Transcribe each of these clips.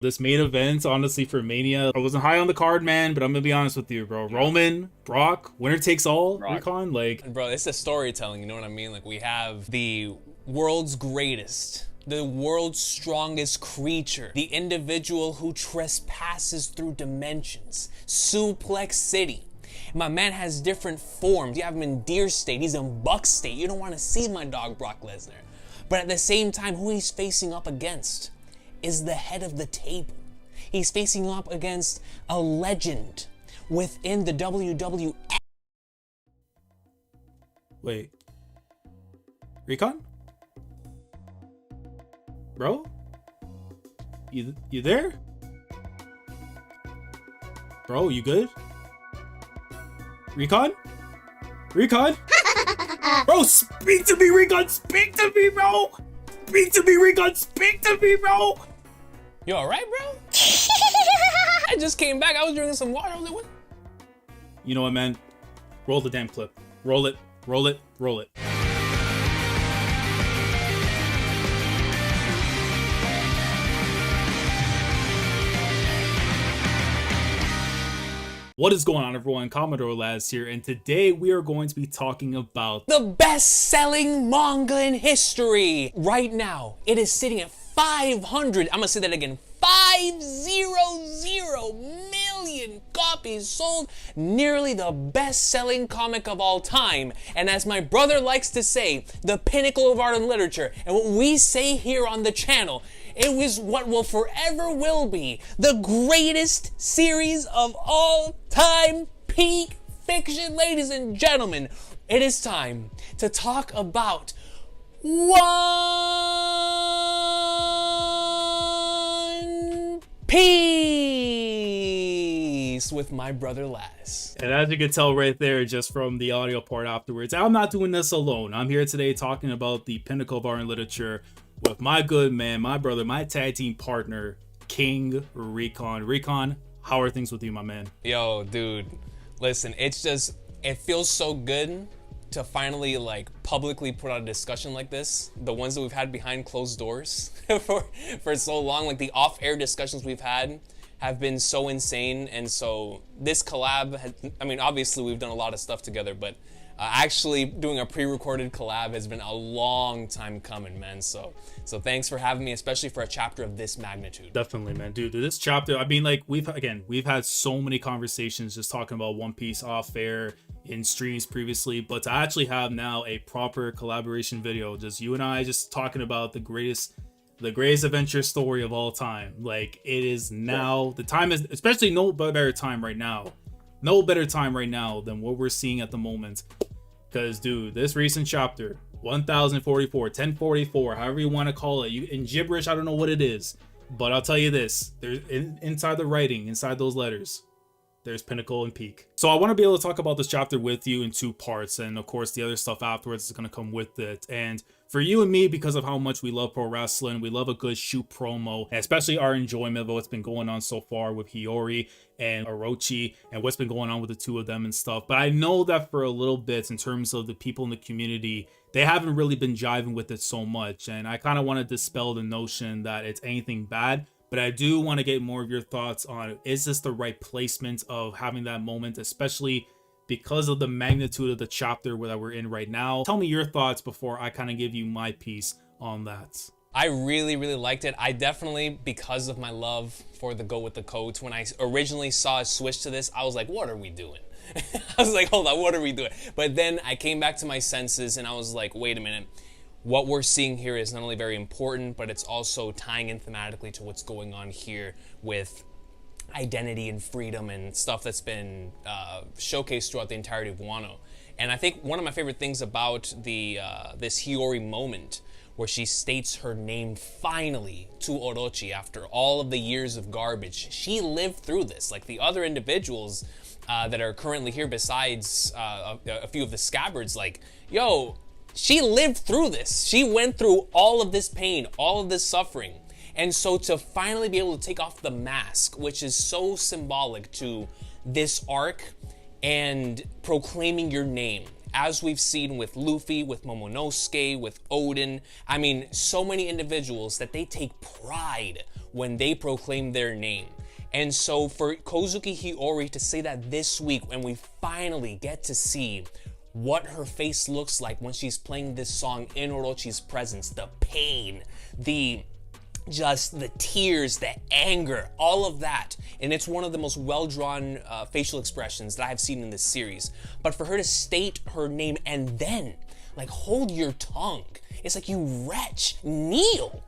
This main event, honestly, for Mania, I wasn't high on the card, man, but I'm gonna be honest with you, bro. Roman, Brock, winner takes all, Recon, like... Bro, it's the storytelling, you know what I mean? Like, we have the world's greatest, the world's strongest creature, the individual who trespasses through dimensions, Suplex City. My man has different forms. You have him in deer state, he's in buck state. You don't want to see my dog Brock Lesnar. But at the same time, who he's facing up against is the head of the table. He's facing up against a legend within the WWF. Wait. Recon? Bro? You there? Bro, you good? Recon? Recon? Bro, speak to me, Recon! Speak to me, bro! Speak to me, Recon! Speak to me, bro! You alright, bro? I just came back. I was drinking some water. I was like, what? You know what, man? Roll the damn clip. Roll it, roll it, roll it. What is going on, everyone? Commodore Laz here, and today we are going to be talking about the best-selling manga in history. Right now, it is sitting at 500, I'm gonna say that again, 500 million copies sold, nearly the best-selling comic of all time. And as my brother likes to say, the pinnacle of art and literature. And what we say here on the channel, it was what will forever will be the greatest series of all time, peak fiction. Ladies and gentlemen, it is time to talk about One Piece with my brother Laz. And as you can tell right there, just from the audio part afterwards, I'm not doing this alone. I'm here today talking about the pinnacle of art and literature with my good man, my brother, my tag team partner, King Recon. Recon, how are things with you, my man? Yo, dude, listen, it's just, it feels so good to finally like publicly put out a discussion like this. The ones that we've had behind closed doors for so long, like the off-air discussions we've had have been so insane. And so this collab has, I mean, obviously we've done a lot of stuff together, but actually doing a pre-recorded collab has been a long time coming, man. So thanks for having me, especially for a chapter of this magnitude. Definitely, man. Dude, this chapter, I mean, like, we've had so many conversations just talking about One Piece off air in streams previously, but to actually have now a proper collaboration video, just you and I just talking about the greatest adventure story of all time. Like, it is now, the time is, especially no better time right now than what we're seeing at the moment. Because, dude, this recent chapter, 1044, 1044, however you want to call it, in gibberish, I don't know what it is, but I'll tell you this, there's inside the writing, inside those letters, there's pinnacle and peak. So I want to be able to talk about this chapter with you in two parts, and of course the other stuff afterwards is going to come with it. And for you and me, because of how much we love pro wrestling, we love a good shoot promo, and especially our enjoyment of what's been going on so far with Hiyori and Orochi and what's been going on with the two of them and stuff. But I know that for a little bit, in terms of the people in the community, they haven't really been jiving with it so much, and I kind of want to dispel the notion that it's anything bad. But I do want to get more of your thoughts on, is this the right placement of having that moment, especially because of the magnitude of the chapter that we're in right now? Tell me your thoughts before I kind of give you my piece on that. I really liked it. I definitely, because of my love for the Go With The Codes, when I originally saw a switch to this, I was like, what are we doing? I was like, hold on, what are we doing? But then I came back to my senses and I was like, wait a minute. What we're seeing here is not only very important, but it's also tying in thematically to what's going on here with identity and freedom and stuff that's been showcased throughout the entirety of Wano. And I think one of my favorite things about the this Hiyori moment, where she states her name finally to Orochi after all of the years of garbage. She lived through this. Like the other individuals that are currently here, besides a few of the scabbards, like, yo, she lived through this. She went through all of this pain, all of this suffering. And so to finally be able to take off the mask, which is so symbolic to this arc, and proclaiming your name, as we've seen with Luffy, with Momonosuke, with Odin. I mean, so many individuals that they take pride when they proclaim their name. And so for Kozuki Hiyori to say that this week, when we finally get to see what her face looks like when she's playing this song in Orochi's presence, the pain, the tears, the anger, all of that. And it's one of the most well-drawn facial expressions that I've seen in this series. But for her to state her name and then, like, hold your tongue. It's like, you wretch, kneel.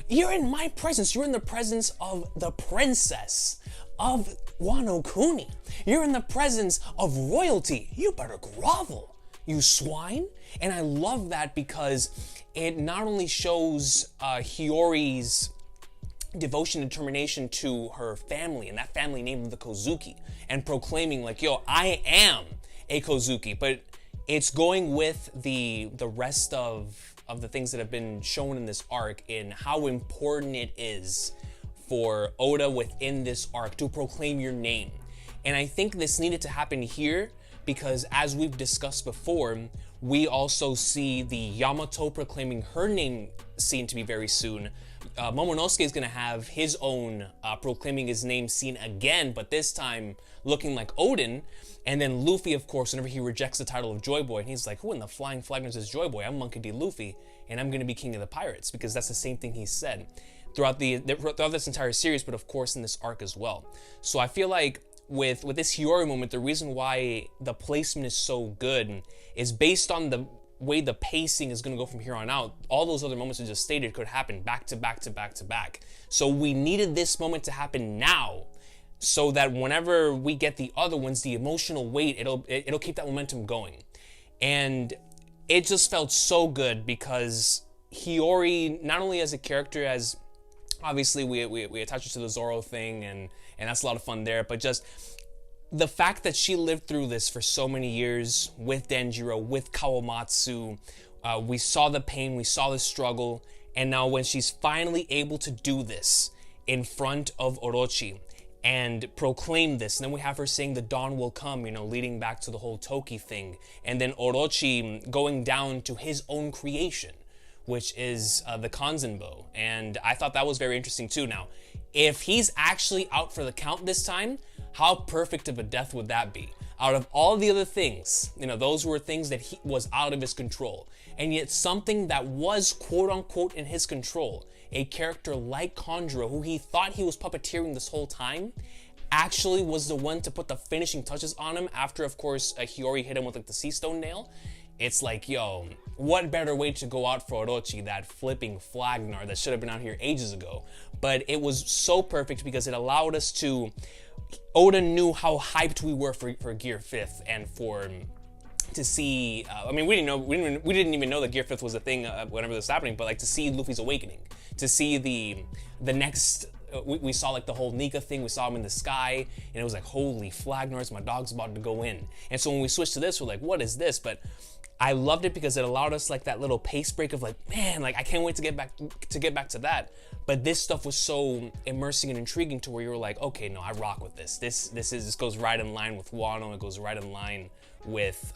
You're in my presence. You're in the presence of the princess of Wano Kuni. You're in the presence of royalty. You better grovel, you swine. And I love that because it not only shows Hiyori's devotion and determination to her family, and that family named the Kozuki, and proclaiming like, yo, I am a Kozuki, but it's going with the rest of the things that have been shown in this arc, in how important it is for Oda within this arc to proclaim your name. And I think this needed to happen here because, as we've discussed before, we also see the Yamato proclaiming her name scene to be very soon. Momonosuke is going to have his own proclaiming his name scene again, but this time looking like Odin. And then Luffy, of course, whenever he rejects the title of Joy Boy, and he's like, who in the flying flagness is Joy Boy? I'm Monkey D. Luffy, and I'm going to be king of the pirates, because that's the same thing he said throughout this entire series, but of course in this arc as well. So I feel like with this Hiyori moment, the reason why the placement is so good is based on the way the pacing is going to go from here on out. All those other moments I just stated could happen back to back to back to back. So we needed this moment to happen now, so that whenever we get the other ones, the emotional weight, it'll keep that momentum going. And it just felt so good because Hiyori, not only as a character, as obviously we attach her to the Zoro thing, and that's a lot of fun there, but just the fact that she lived through this for so many years with Denjiro, with Kawamatsu, we saw the pain, we saw the struggle, and now when she's finally able to do this in front of Orochi and proclaim this, and then we have her saying the dawn will come, leading back to the whole Toki thing, and then Orochi going down to his own creation, which is the Kanzenbo. And I thought that was very interesting too. Now, if he's actually out for the count this time, how perfect of a death would that be? Out of all the other things, those were things that he was out of his control. And yet something that was quote unquote in his control, a character like Kanjuro, who he thought he was puppeteering this whole time, actually was the one to put the finishing touches on him after, of course, Hiyori hit him with like the sea stone nail. It's like, yo, what better way to go out for Orochi, that flipping Flagnar that should have been out here ages ago. But it was so perfect because it allowed us to, Oda knew how hyped we were for Gear 5th and to see, we didn't even know that Gear 5th was a thing whenever this was happening, but like to see Luffy's awakening, to see the next, we saw like the whole Nika thing, we saw him in the sky, and it was like, holy Flagnars, my dog's about to go in. And so when we switched to this, we're like, what is this? But I loved it because it allowed us like that little pace break of like, man, like I can't wait to get back to that. But this stuff was so immersing and intriguing to where you were like, okay, no, I rock with this. This goes right in line with Wano. It goes right in line with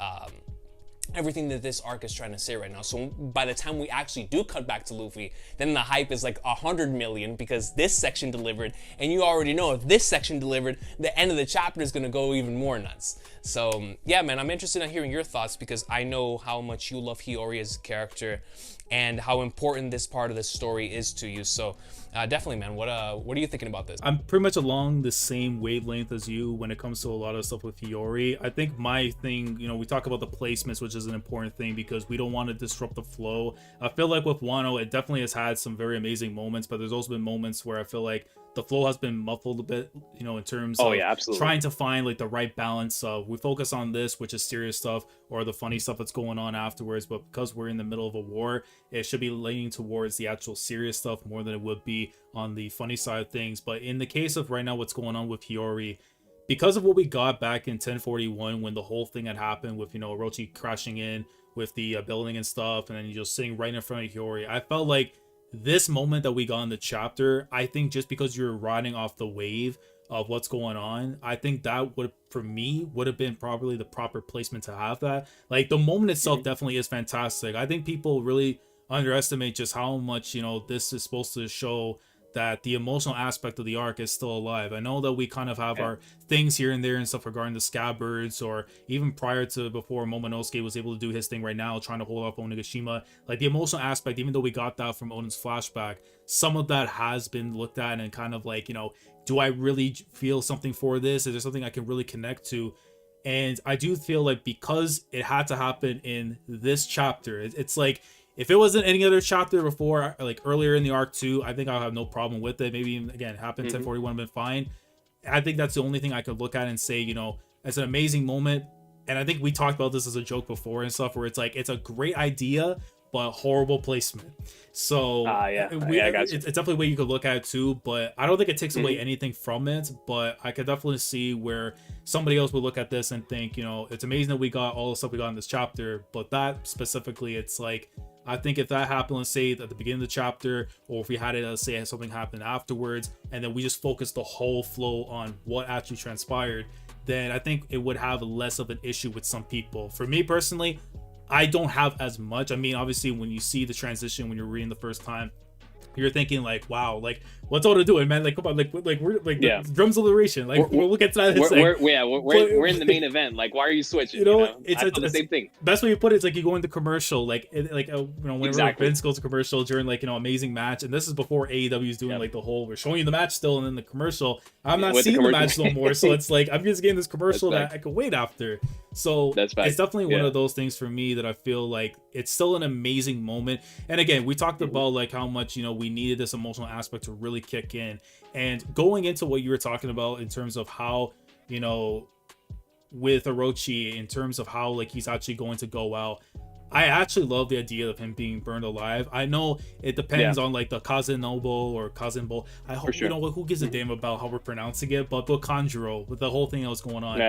everything that this arc is trying to say right now. So by the time we actually do cut back to Luffy, then the hype is like 100 million because this section delivered, and you already know if this section delivered, the end of the chapter is gonna go even more nuts. So yeah, man, I'm interested in hearing your thoughts because I know how much you love Hiyori as a character and how important this part of the story is to you. So definitely, man, what are you thinking about this? I'm pretty much along the same wavelength as you when it comes to a lot of stuff with Hiyori. I think my thing, we talk about the placements, which is an important thing because we don't want to disrupt the flow. I feel like with Wano, it definitely has had some very amazing moments, but there's also been moments where I feel like the flow has been muffled a bit, in terms of trying to find like the right balance of we focus on this, which is serious stuff, or the funny stuff that's going on afterwards. But because we're in the middle of a war, it should be leaning towards the actual serious stuff more than it would be on the funny side of things. But in the case of right now, what's going on with Hiyori, because of what we got back in 1041 when the whole thing had happened with, Orochi crashing in with the building and stuff, and then just sitting right in front of Hiyori, I felt like this moment that we got in the chapter, I think just because you're riding off the wave of what's going on, I think that would have been probably the proper placement to have that. Like the moment itself definitely is fantastic. I think people really underestimate just how much, this is supposed to show that the emotional aspect of the arc is still alive. I know that we kind of have our things here and there and stuff regarding the scabbards, or even prior to before Momonosuke was able to do his thing right now, trying to hold off Onigashima. Like the emotional aspect, even though we got that from Oden's flashback, some of that has been looked at and kind of like, you know, do I really feel something for this? Is there something I can really connect to? And I do feel like because it had to happen in this chapter, it's like, if it wasn't any other chapter before, like earlier in the arc too, I think I'll have no problem with it. Maybe even, again, happen 1041 been fine. I think that's the only thing I could look at and say, you know, it's an amazing moment. And I think we talked about this as a joke before and stuff, where it's like, it's a great idea, but horrible placement. So it's definitely a way you could look at it too, but I don't think it takes away anything from it. But I could definitely see where somebody else would look at this and think, you know, it's amazing that we got all the stuff we got in this chapter, but that specifically, it's like, I think if that happened, let's say at the beginning of the chapter, or if we had it, let's say something happened afterwards, and then we just focused the whole flow on what actually transpired, then I think it would have less of an issue with some people. For me personally, I don't have as much. I mean, obviously, when you see the transition, when you're reading the first time, you're thinking like, wow, like what's Oda doing, man? Like, come on, like we're like the drums of liberation. Like we'll get to that. We're in the main event. Like, why are you switching? You know? It's the same thing. Best way you put it is like you go into commercial, like you know, whenever Vince goes to commercial during like, you know, amazing match, and this is before AEW is doing like the whole, we're showing you the match still, and then the commercial, I'm not seeing the match no more, so it's like I'm just getting this commercial that I could wait after. So it's definitely one of those things for me that I feel like it's still an amazing moment. And again, we talked about like how much, you know, we needed this emotional aspect to really kick in, and going into what you were talking about in terms of how, you know, with Orochi, in terms of how like he's actually going to go out, I actually love the idea of him being burned alive. I know it depends on like the Kazenobo or Kazenbo. I hope, you know, who gives a damn about how we're pronouncing it, but Kanjuro, with the whole thing that was going on,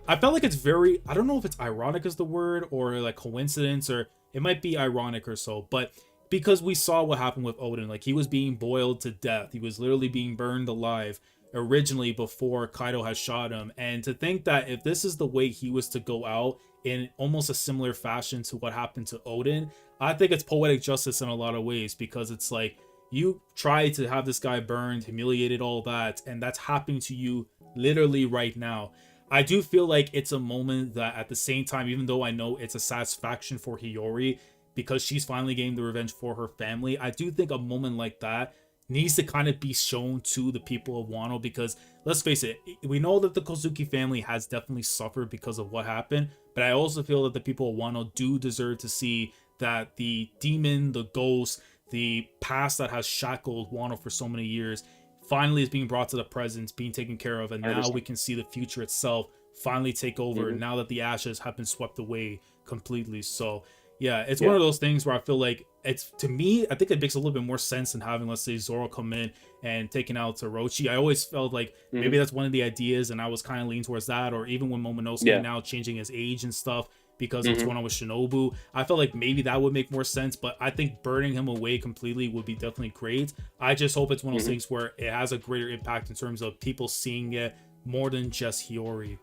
I felt like it's very, I don't know if it's ironic is the word, or like coincidence, or it might be ironic or so, but because we saw what happened with Oden, like he was being boiled to death. He was literally being burned alive originally before Kaido had shot him. And to think that if this is the way he was to go out in almost a similar fashion to what happened to Oden, I think it's poetic justice in a lot of ways, because it's like you try to have this guy burned, humiliated, all that, and that's happening to you literally right now. I do feel like it's a moment that at the same time, even though I know it's a satisfaction for Hiyori because she's finally getting the revenge for her family, I do think a moment like that needs to kind of be shown to the people of Wano, because let's face it, we know that the Kozuki family has definitely suffered because of what happened, but I also feel that the people of Wano do deserve to see that the demon, the ghost, the past that has shackled Wano for so many years finally is being brought to the present, being taken care of, and now we can see the future itself finally take over now that the ashes have been swept away completely. So yeah, it's one of those things where I feel like it's, to me, I think it makes a little bit more sense than having, let's say, Zoro come in and taking out Orochi. I always felt like maybe that's one of the ideas, and I was kind of leaning towards that, or even when Momonosuke now changing his age and stuff because of what's going on with Shinobu, I felt like maybe that would make more sense, but I think burning him away completely would be definitely great. I just hope it's one of those things where it has a greater impact in terms of people seeing it more than just Hiyori.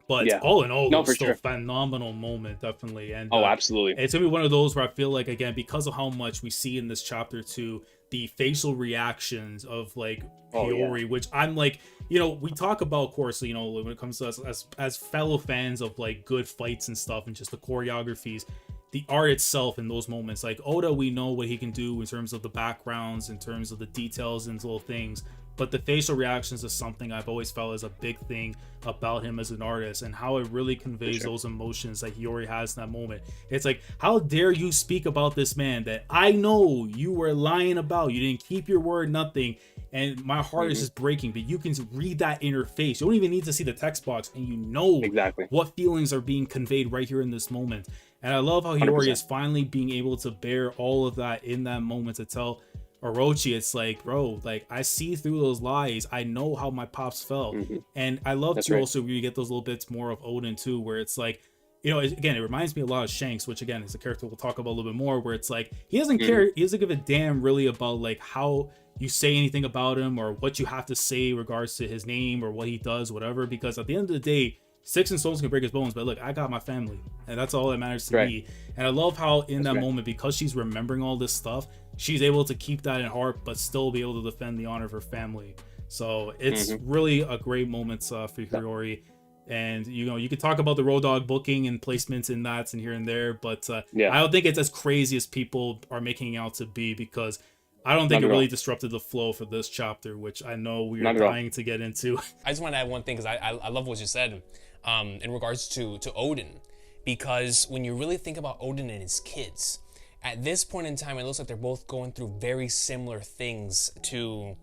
But all in all, it's still a phenomenal moment, definitely. And absolutely. It's gonna be one of those where I feel like, again, because of how much we see in this chapter too, the facial reactions of like Hiyori, which I'm like, you know, we talk about, of course, you know, when it comes to us as fellow fans of like good fights and stuff, and just the choreographies, the art itself in those moments, like Oda, we know what he can do in terms of the backgrounds, in terms of the details and little things. But the facial reactions is something I've always felt is a big thing about him as an artist, and how it really conveys those emotions that Hiyori has in that moment. It's like, how dare you speak about this man that I know you were lying about, you didn't keep your word, nothing, and my heart is just breaking. But you can read that in her face. You don't even need to see the text box, and you know what feelings are being conveyed right here in this moment. And I love how Hiyori 100%. Is finally being able to bear all of that in that moment to tell Orochi, it's like, bro, like I see through those lies. I know how my pops felt. And I love to also where you get those little bits more of Oden too, where it's like, you know, again, it reminds me a lot of Shanks, which again is a character we'll talk about a little bit more, where it's like he doesn't care, he doesn't give a damn really about like how you say anything about him or what you have to say in regards to his name or what he does, whatever, because at the end of the day, sticks and stones can break his bones, but look, I got my family, and that's all that matters to me. And I love how in that moment, because she's remembering all this stuff, she's able to keep that in heart, but still be able to defend the honor of her family. So it's really a great moment for Hiyori. And you could talk about the Road Dog booking and placements in that and here and there, but I don't think it's as crazy as people are making it out to be, because I don't think it really disrupted the flow for this chapter, which I know we are dying to get into. I just want to add one thing, because I love what you said in regards to Odin, because when you really think about Odin and his kids, at this point in time, it looks like they're both going through very similar things, to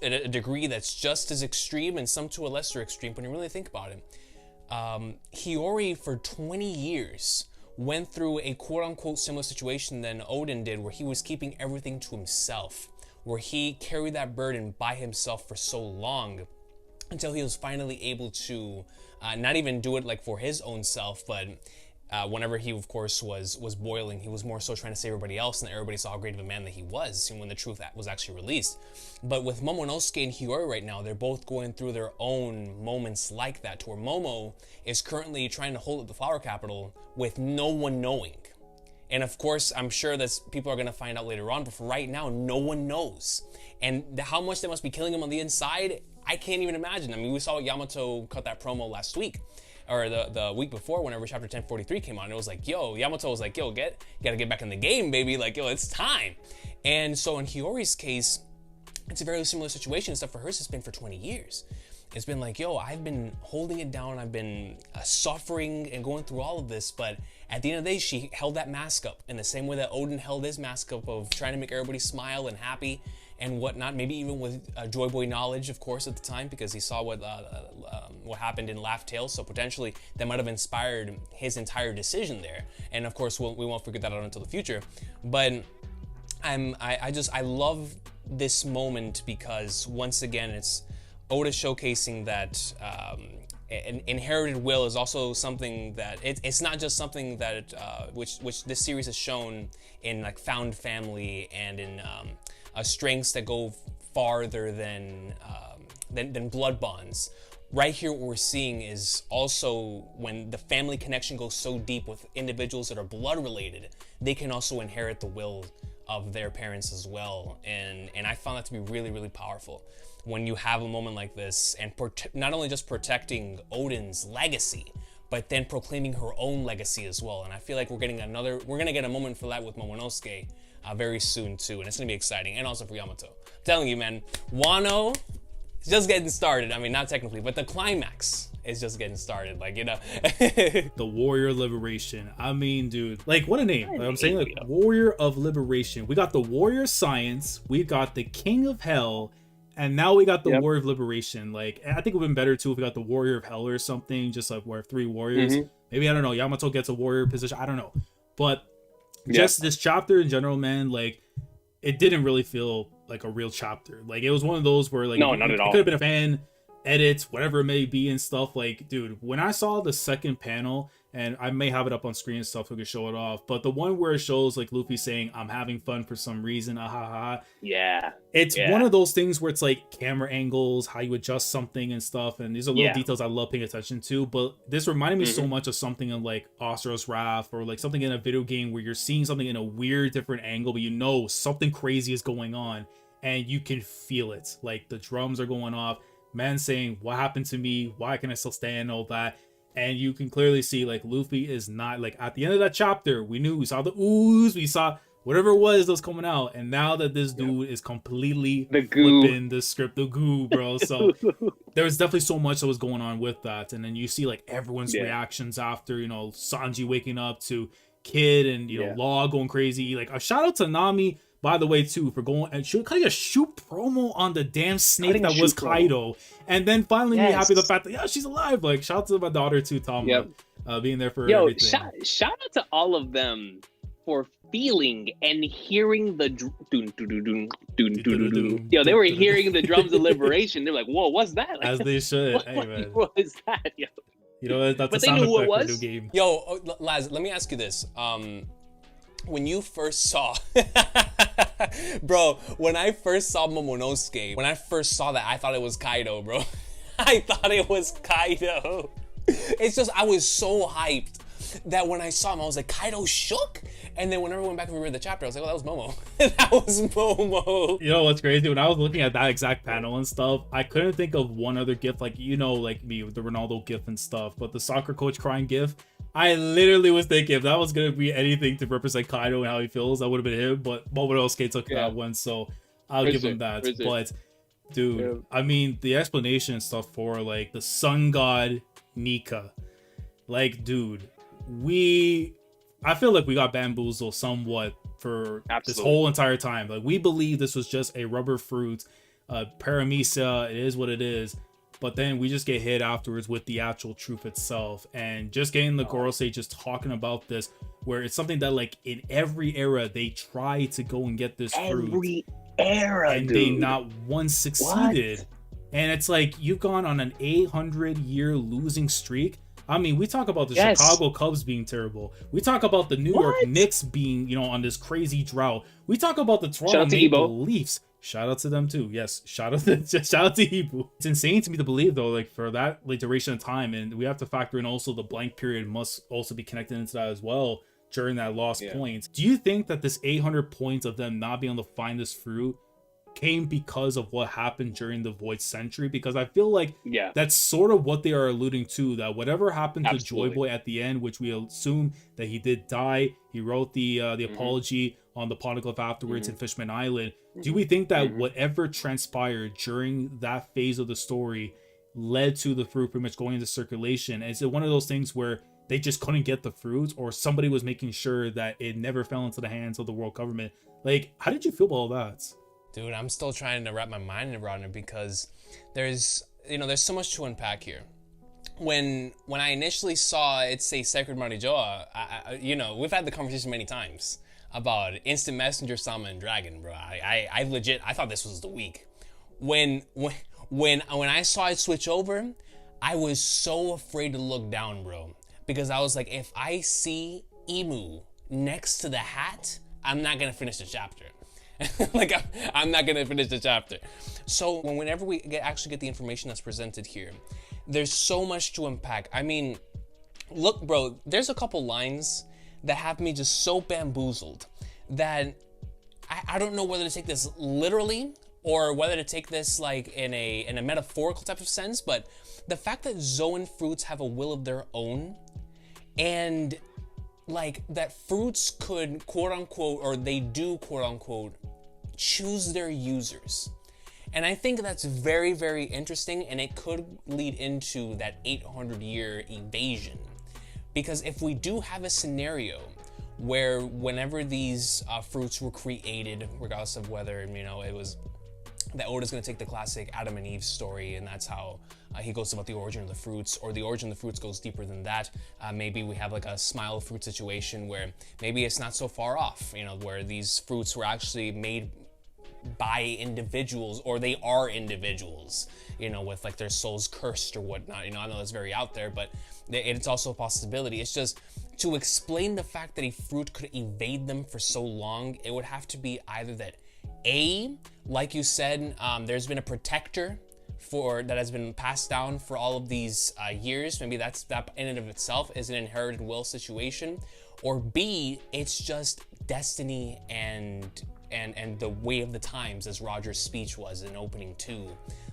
a degree that's just as extreme, and some to a lesser extreme when you really think about it. Hiyori, for 20 years, went through a quote-unquote similar situation than Odin did, where he was keeping everything to himself, where he carried that burden by himself for so long, until he was finally able to not even do it like for his own self, but whenever he, of course, was boiling, he was more so trying to save everybody else, and everybody saw how great of a man that he was when the truth was actually released. But with Momonosuke and Hiyori right now, they're both going through their own moments like that, to where Momo is currently trying to hold up the flower capital with no one knowing. And of course, I'm sure that people are going to find out later on, but for right now, no one knows. And how much they must be killing him on the inside, I can't even imagine. I mean, we saw Yamato cut that promo last week, or the week before, whenever chapter 1043 came on. It was like, yo, Yamato was like, yo, you gotta get back in the game, baby. Like, yo, it's time. And so in Hiyori's case, it's a very similar situation, except for hers, it's been for 20 years. It's been like, yo, I've been holding it down. I've been suffering and going through all of this. But at the end of the day, she held that mask up in the same way that Odin held his mask up of trying to make everybody smile and happy and whatnot. Maybe even with Joy Boy knowledge, of course, at the time, because he saw what happened in Laugh Tale. So potentially that might have inspired his entire decision there. And of course, we won't figure that out until the future. But I love this moment, because once again, it's Oda showcasing that an inherited will is also something that it's not just something that which this series has shown in like found family and in strengths that go farther than blood bonds. Right here, what we're seeing is also when the family connection goes so deep with individuals that are blood related, they can also inherit the will of their parents as well. And I found that to be really, really powerful when you have a moment like this, and not only just protecting Odin's legacy, but then proclaiming her own legacy as well. And I feel like we're gonna get a moment for that with Momonosuke very soon too, and it's gonna be exciting, and also for Yamato. I'm telling you, man, Wano is just getting started. I mean, not technically, but the climax is just getting started. Like, you know, the Warrior Liberation. I mean, dude, like, what a name! Like, I'm saying, like, Warrior of Liberation. We got the Warrior Science, we got the King of Hell, and now we got the Warrior of Liberation. Like, I think it would have been better too if we got the Warrior of Hell or something, just like where 3 warriors. Maybe, I don't know, Yamato gets a warrior position. I don't know, but just this chapter in general, man, like, it didn't really feel like a real chapter. Like, it was one of those where, like, no, not at all. It could have been a fan edit, whatever it may be and stuff. Like, dude, when I saw the second panel, and I may have it up on screen and stuff so we can show it off, but the one where it shows like Luffy saying, "I'm having fun for some reason," it's one of those things where it's like camera angles, how you adjust something and stuff, and these are little details I love paying attention to. But this reminded me so much of something in like Asura's Wrath, or like something in a video game where you're seeing something in a weird different angle, but you know something crazy is going on and you can feel it. Like the drums are going off, man saying, "What happened to me? Why can I still stand?" All that. And you can clearly see like Luffy is not, like, at the end of that chapter, we saw the ooze, we saw whatever it was that was coming out, and now that this dude is completely flipping the script, the goo, bro. So there was definitely so much that was going on with that. And then you see like everyone's reactions after, you know, Sanji waking up, to Kid and, you know, Law going crazy. Like, a shout out to Nami, by the way, too, for going and cutting a shoot promo on the damn snake that was Kaido. And then finally be happy the fact that, she's alive. Like, shout out to my daughter, too, Tom, being there for everything. Shout out to all of them for feeling and hearing the Yo, they were hearing the drums of liberation. They're like, whoa, what's that? Like, as they should. What is that? Yo. You know, that's but a sound effect for a new game. game. Yo, Laz, let me ask you this. When you first saw bro, when I first saw Momonosuke, when I first saw that, I thought it was Kaido, bro. I thought it was Kaido. It's just, I was so hyped that when I saw him, I was like, Kaido shook? And then whenever I went back and reread the chapter, I was like, oh, that was Momo. That was Momo. You know what's crazy? When I was looking at that exact panel and stuff, I couldn't think of one other gif, like, you know, like me with the Ronaldo gif and stuff, but the soccer coach crying gif, I literally was thinking if that was going to be anything to represent Kaido and how he feels, that would have been him, but Momono Skate took that one, so I'll give him that. But, dude, I mean, the explanation and stuff for, like, the sun god Nika, like, dude, I feel like we got bamboozled somewhat for this whole entire time. Like, we believe this was just a rubber fruit, paramecia, it is what it is. But then we just get hit afterwards with the actual truth itself. And just getting the Gorosei just talking about this, where it's something that, like, in every era, they try to go and get this fruit. Every era, and dude. they not once succeeded. What? And it's like, you've gone on an 800-year losing streak. I mean, we talk about the Chicago Cubs being terrible. We talk about the New York Knicks being, you know, on this crazy drought. We talk about the Toronto Maple Leafs. Shout out to them too. Yes, shout out to Ibu. It's insane to me to believe though, like for that like duration of time, and we have to factor in also the blank period must also be connected into that as well during that lost points. Do you think that this 800 points of them not being able to find this fruit came because of what happened during the Void Century? Because I feel like that's sort of what they are alluding to, that whatever happened to Joy Boy at the end, which we assume that he did die, he wrote the apology on the Pinnacle afterwards in Fishman Island. Do we think that whatever transpired during that phase of the story led to the fruit pretty much going into circulation? Is it one of those things where they just couldn't get the fruit, or somebody was making sure that it never fell into the hands of the world government? Like, how did you feel about all that? Dude, I'm still trying to wrap my mind around it because there's so much to unpack here. When I initially saw it say Sacred Marijoa, we've had the conversation many times about Instant Messenger, Sama, and Dragon, bro. I legit, I thought this was the week. When I saw it switch over, I was so afraid to look down, bro. Because I was like, if I see Emu next to the hat, I'm not gonna finish the chapter. Like, I'm not gonna finish the chapter. So whenever we actually get the information that's presented here, there's so much to unpack. I mean, look, bro, there's a couple lines that have me just so bamboozled that I don't know whether to take this literally or whether to take this like in a metaphorical type of sense, but the fact that Zoan fruits have a will of their own, and like that fruits could quote unquote, or they do quote unquote, choose their users. And I think that's very, very interesting, and it could lead into that 800-year evasion. Because if we do have a scenario where whenever these fruits were created, regardless of whether, it was that Oda's going to take the classic Adam and Eve story, and that's how he goes about the origin of the fruits, or the origin of the fruits goes deeper than that. Maybe we have like a smile of fruit situation where maybe it's not so far off, where these fruits were actually made by individuals, or they are individuals, with like their souls cursed or whatnot. I know it's very out there, but it's also a possibility. It's just to explain the fact that a fruit could evade them for so long, it would have to be either that like you said, there's been a protector that has been passed down for all of these years. Maybe that in and of itself is an inherited will situation, or B, it's just destiny and the way of the times, as Roger's speech was in opening 2.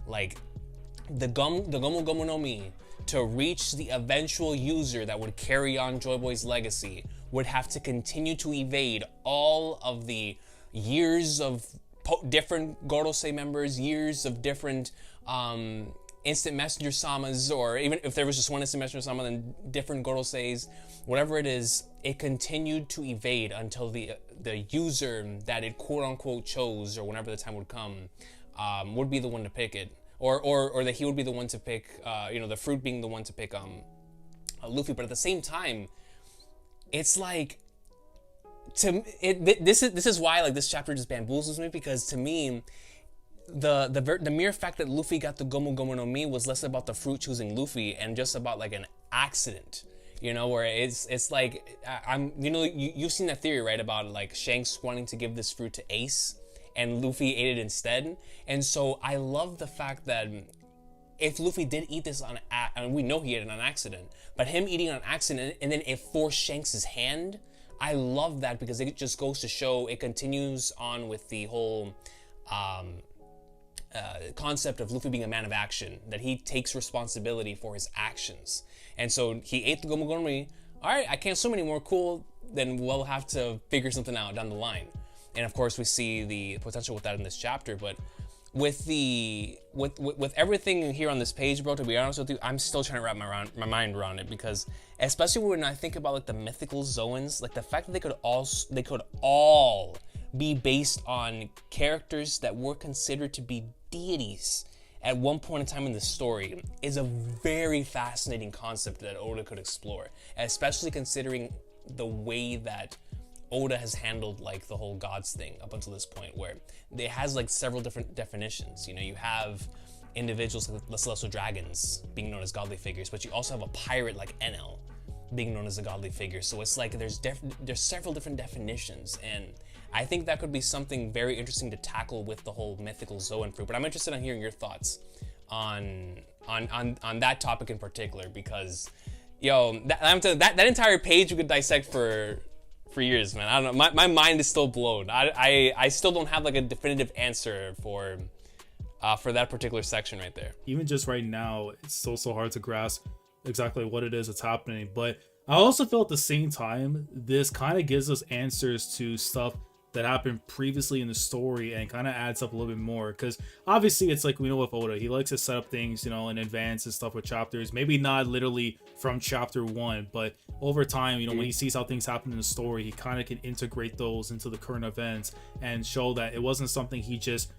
Like the Gomu Gomu no Mi, to reach the eventual user that would carry on Joy Boy's legacy, would have to continue to evade all of the years of different Gorosei members, years of different Instant Messenger Samas, or even if there was just one Instant Messenger Sama, then different Goroseis, whatever it is, it continued to evade until the user that it quote unquote chose, or whenever the time would come, would be the one to pick it, or that he would be the one to pick, the fruit being the one to pick Luffy. But at the same time, it's like, this is why like this chapter just bamboozles me, because to me, the mere fact that Luffy got the Gomu Gomu no Mi was less about the fruit choosing Luffy and just about like an accident, where it's like, you've seen that theory, right, about like Shanks wanting to give this fruit to Ace and Luffy ate it instead. And so I love the fact that if Luffy did eat this and we know he ate it on accident, but him eating it on accident and then it forced Shanks' hand, I love that because it just goes to show it continues on with the whole concept of Luffy being a man of action, that he takes responsibility for his actions. And so he ate the Gomagormi. All right, I can't swim anymore. Cool. Then we'll have to figure something out down the line. And of course, we see the potential with that in this chapter. But with everything here on this page, bro, to be honest with you, I'm still trying to wrap my mind around it, because especially when I think about like the mythical Zoans, like the fact that they could all be based on characters that were considered to be deities at one point in time in the story is a very fascinating concept that Oda could explore, especially considering the way that Oda has handled like the whole gods thing up until this point, where it has like several different definitions. You know, you have individuals like the celestial dragons being known as godly figures, but you also have a pirate like Enel being known as a godly figure. So it's like there's several different definitions, and I think that could be something very interesting to tackle with the whole mythical Zoan fruit. But I'm interested in hearing your thoughts on that topic in particular, because yo, that entire page we could dissect for years, man. I don't know. My mind is still blown. I still don't have like a definitive answer for that particular section right there. Even just right now, it's still so hard to grasp exactly what it is that's happening. But I also feel at the same time, this kind of gives us answers to stuff that happened previously in the story and kind of adds up a little bit more, because obviously it's like we know with Oda, he likes to set up things, you know, in advance and stuff with chapters, maybe not literally from chapter 1, but over time, you know, when he sees how things happen in the story, he kind of can integrate those into the current events and show that it wasn't something he just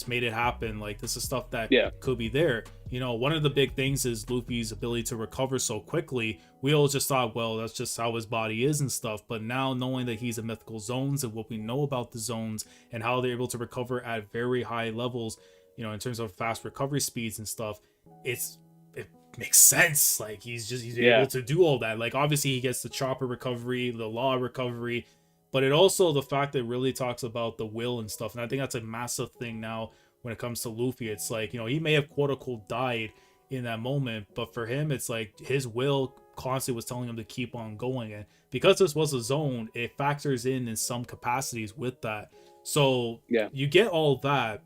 made it happen. Like, this is stuff that could be there. You know, one of the big things is Luffy's ability to recover so quickly. We all just thought, well, that's just how his body is and stuff. But now knowing that he's in mythical zones and what we know about the zones and how they're able to recover at very high levels, you know, in terms of fast recovery speeds and stuff, it makes sense. Like, he's able to do all that. Like, obviously he gets the chopper recovery, the law recovery, but it also, the fact that it really talks about the will and stuff. And I think that's a massive thing now when it comes to Luffy. It's like, you know, he may have quote unquote died in that moment, but for him, it's like his will constantly was telling him to keep on going. And because this was a zone, it factors in some capacities with that. So you get all that,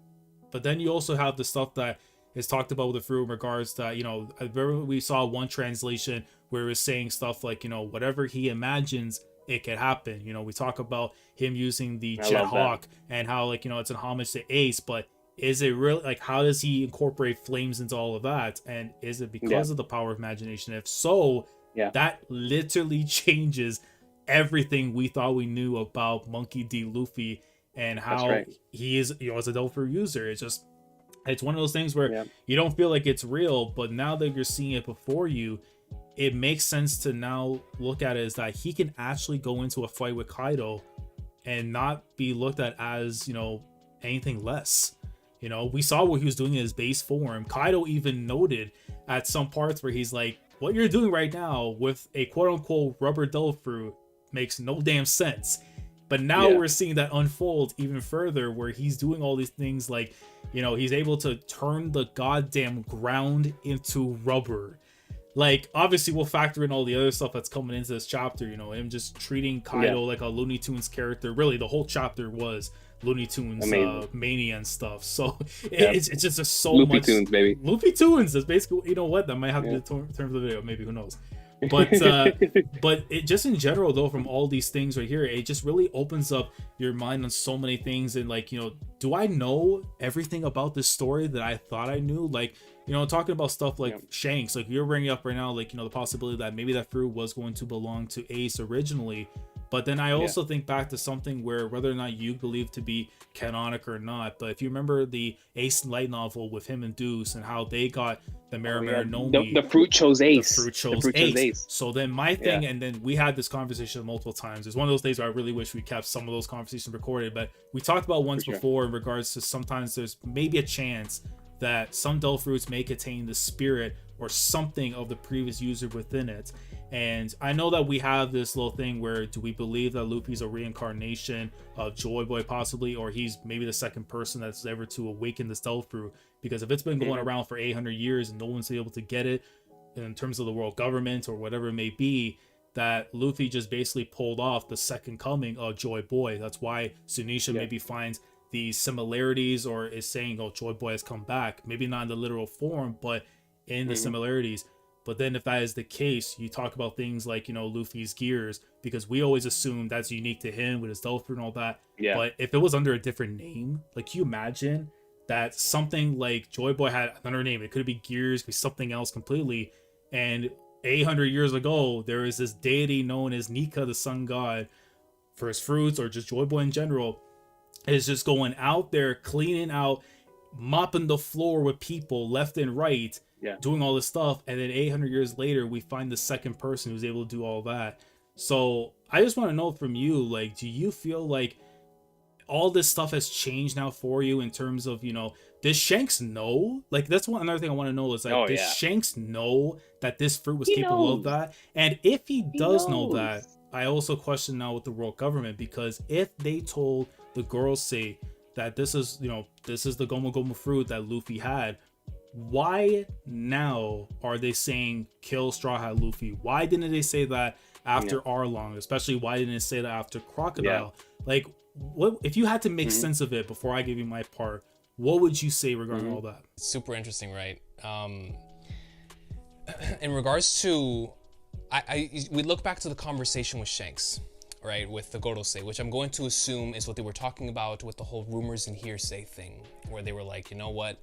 but then you also have the stuff that is talked about with the fruit in regards to, you know, I remember we saw one translation where it was saying stuff like, you know, whatever he imagines, it could happen. You know, we talk about him using the Jet Hawk and how, like, you know, it's an homage to Ace, but is it really, like, how does he incorporate flames into all of that? And is it because of the power of imagination? If so, that literally changes everything we thought we knew about Monkey D. Luffy and how he is, you know, as a Delphi user. It's one of those things where you don't feel like it's real, but now that you're seeing it before you, it makes sense to now look at it as that he can actually go into a fight with Kaido and not be looked at as, you know, anything less. You know, we saw what he was doing in his base form. Kaido even noted at some parts where he's like, what you're doing right now with a quote-unquote rubber devil fruit makes no damn sense. But now we're seeing that unfold even further, where he's doing all these things like, you know, he's able to turn the goddamn ground into rubber. Like, obviously we'll factor in all the other stuff that's coming into this chapter, you know, him just treating Kaido like a Looney Tunes character. Really, the whole chapter was Looney Tunes mania and stuff. So it's just so Loopy much Tunes, baby. Loopy Tunes is basically, you know what, that might have to be the term for the video, maybe, who knows. But but it just in general though, from all these things right here, it just really opens up your mind on so many things. And like, you know, do I know everything about this story that I thought I knew? Like, you know, talking about stuff like Shanks, like you're bringing up right now, like, you know, the possibility that maybe that fruit was going to belong to Ace originally. But then I also think back to something where, whether or not you believe to be canonic or not, but if you remember the Ace light novel with him and Deuce and how they got the Nomi, the fruit chose Ace. The fruit chose Ace. So then my thing, and then we had this conversation multiple times. It's one of those days where I really wish we kept some of those conversations recorded, but we talked about once before in regards to sometimes there's maybe a chance that some Delph fruits may contain the spirit or something of the previous user within it. And I know that we have this little thing where, do we believe that Luffy's a reincarnation of Joy Boy possibly, or he's maybe the second person that's ever to awaken this Delph fruit? Because if it's been going around for 800 years and no one's able to get it in terms of the world government or whatever it may be, that Luffy just basically pulled off the second coming of Joy Boy. That's why Sunisha maybe finds these similarities, or is saying, oh, Joy Boy has come back, maybe not in the literal form, but in the similarities. But then if that is the case, you talk about things like, Luffy's gears, because we always assume that's unique to him with his Delph fruit and all that. Yeah. But if it was under a different name, like, can you imagine that something like Joy Boy had another name? It could be gears, could be something else completely. And 800 years ago, there is this deity known as Nika, the sun god, for his fruits, or just Joy Boy in general, is just going out there, cleaning out, mopping the floor with people left and right, doing all this stuff. And then 800 years later, we find the second person who's able to do all that. So I just want to know from you, like, do you feel like all this stuff has changed now for you in terms of, does Shanks know? Like, that's another thing I want to know is, like, does Shanks know that this fruit was capable of that? And if he does know that, I also question now with the world government, because if they told the girls say that this is the Gomu Gomu fruit that Luffy had, why now are they saying kill Straw Hat Luffy? Why didn't they say that after Arlong? Especially, why didn't they say that after Crocodile? Like, what if you had to make sense of it before I give you my part? What would you say regarding all that? Super interesting, right? In regards to, we look back to the conversation with Shanks, right, with the Gorosei, which I'm going to assume is what they were talking about with the whole rumors and hearsay thing, where they were like, you know what,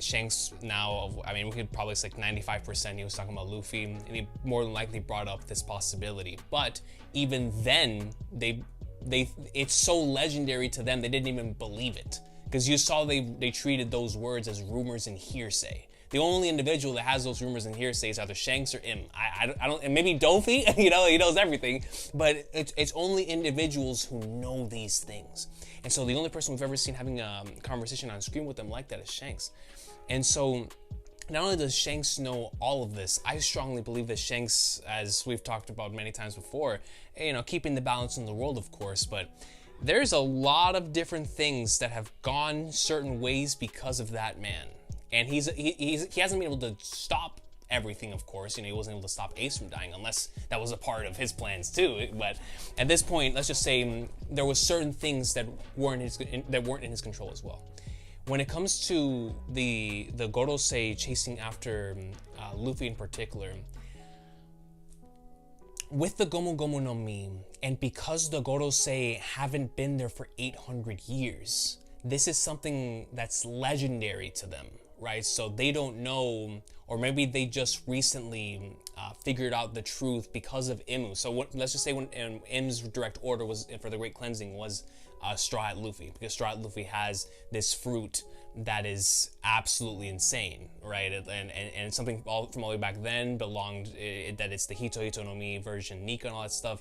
Shanks now, we could probably say like 95% he was talking about Luffy, and he more than likely brought up this possibility. But even then, it's so legendary to them, they didn't even believe it, because you saw they treated those words as rumors and hearsay. The only individual that has those rumors and hearsay is either Shanks or Im. I don't, and maybe Dofi, he knows everything, but it's only individuals who know these things. And so the only person we've ever seen having a conversation on screen with them like that is Shanks. And so not only does Shanks know all of this, I strongly believe that Shanks, as we've talked about many times before, keeping the balance in the world, of course, but there's a lot of different things that have gone certain ways because of that man. And he hasn't been able to stop everything, of course. He wasn't able to stop Ace from dying, unless that was a part of his plans too. But at this point, let's just say there was certain things that weren't in his control as well. When it comes to the Gorosei chasing after Luffy in particular, with the Gomu Gomu no Mi, and because the Gorosei haven't been there for 800 years, this is something that's legendary to them, right? So they don't know, or maybe they just recently figured out the truth because of Imu. So let's just say when Im's direct order was for the Great Cleansing was Straw Hat Luffy, because Straw Hat Luffy has this fruit that is absolutely insane, right? And something from all the way back then belonged, that it's the Hito Hito no Mi version, Nika and all that stuff.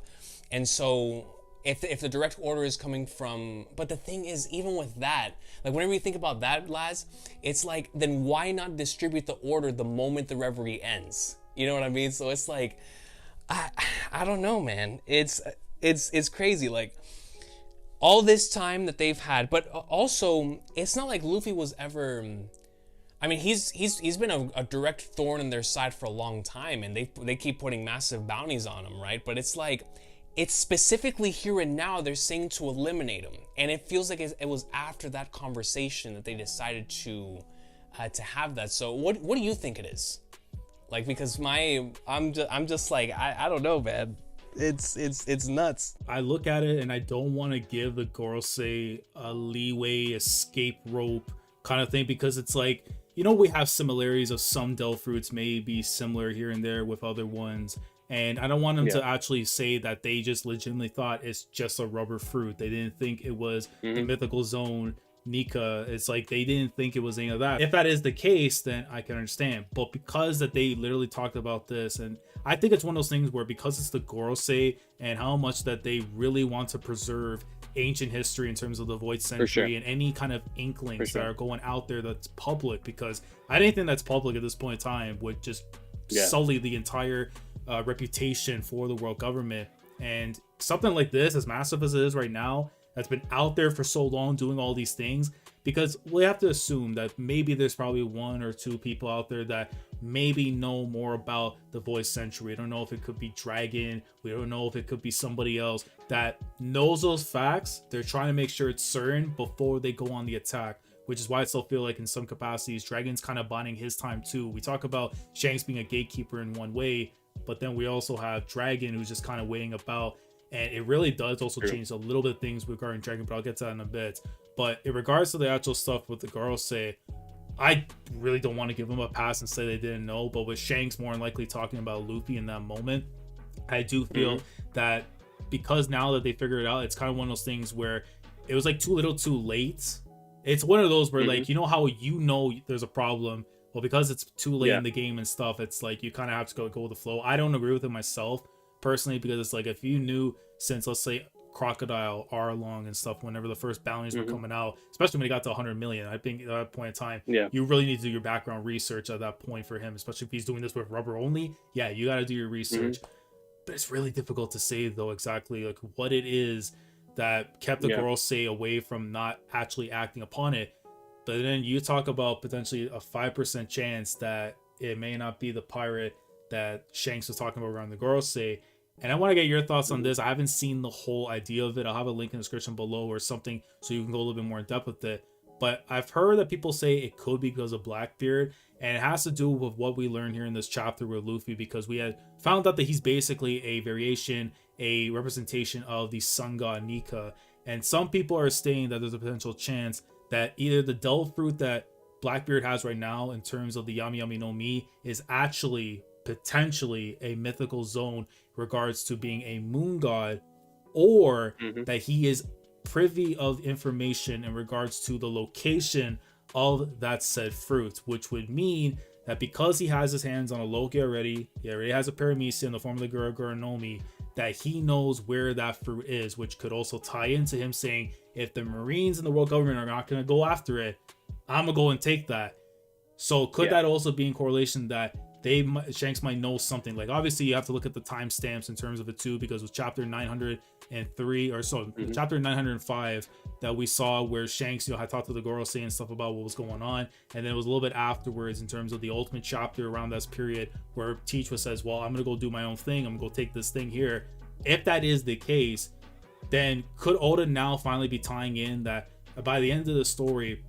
And so if the direct order is coming from, but the thing is, even with that, like whenever you think about that, Laz, it's like, then why not distribute the order the moment the reverie ends? You know what I mean? So it's like, I don't know, man. It's crazy. Like, all this time that they've had, but also it's not like Luffy was ever, he's been a direct thorn in their side for a long time, and they keep putting massive bounties on him, right? But it's like, it's specifically here and now they're saying to eliminate him, and it feels like it was after that conversation that they decided to have that. So what do you think it is? Like, because I'm just like, I don't know, man. It's nuts. I look at it and I don't want to give the Gorosei a leeway, escape rope kind of thing, because it's like, we have similarities of some Delph fruits may be similar here and there with other ones, and I don't want them to actually say that they just legitimately thought it's just a rubber fruit. They didn't think it was the mythical zone Nika. It's like they didn't think it was any of that. If that is the case, then I can understand. But because that they literally talked about this, and I think it's one of those things where because it's the Gorosei and how much that they really want to preserve ancient history in terms of the Void sure. Century and any kind of inklings sure. that are going out there that's public, because anything that's public at this point in time would just sully the entire reputation for the world government. And something like this, as massive as it is right now, that's been out there for so long doing all these things, because we have to assume that maybe there's probably one or two people out there that maybe know more about the Void Century. I don't know if it could be Dragon. We don't know if it could be somebody else that knows those facts. They're trying to make sure it's certain before they go on the attack, which is why I still feel like in some capacities, Dragon's kind of biding his time too. We talk about Shanks being a gatekeeper in one way, but then we also have Dragon who's just kind of waiting about. And it really does also change a little bit of things regarding Dragon, but I'll get to that in a bit. But in regards to the actual stuff with the girls say, I really don't want to give them a pass and say they didn't know, but with Shanks more than likely talking about Luffy in that moment, I do feel that because now that they figure it out, it's kind of one of those things where it was like too little too late. It's one of those where like, you know how there's a problem? Well, because it's too late in the game and stuff, it's like you kind of have to go with the flow. I don't agree with it myself personally, because it's like if you knew since, let's say, Crocodile, Arlong and stuff, whenever the first bounties were coming out, especially when he got to 100 million, I think at that point in time, you really need to do your background research at that point for him, especially if he's doing this with rubber only. Yeah, you got to do your research. But it's really difficult to say though exactly like what it is that kept the Gorosei away from not actually acting upon it. But then you talk about potentially a 5% chance that it may not be the pirate that Shanks was talking about around the Gorosei. And I want to get your thoughts on this. I haven't seen the whole idea of it. I'll have a link in the description below or something so you can go a little bit more in depth with it. But I've heard that people say it could be because of Blackbeard, and it has to do with what we learned here in this chapter with Luffy, because we had found out that he's basically a variation, a representation of the sun god Nika. And some people are saying that there's a potential chance that either the devil fruit that Blackbeard has right now in terms of the Yami Yami no Mi is actually potentially a mythical zone in regards to being a moon god, or that he is privy of information in regards to the location of that said fruit, which would mean that because he has his hands on a Loki already, he already has a Paramecia in the form of the Gura Gura no Mi, that he knows where that fruit is, which could also tie into him saying, if the Marines and the world government are not going to go after it, I'm going to go and take that. So could that also be in correlation that Shanks might know something? Like obviously you have to look at the timestamps in terms of it too, because with chapter 903 or so, chapter 905 that we saw where Shanks, had talked to the Gorosei and stuff about what was going on, and then it was a little bit afterwards in terms of the ultimate chapter around this period where Teachwa says, well, I'm gonna go do my own thing, I'm gonna go take this thing here. If that is the case, then could Oda now finally be tying in that by the end of the story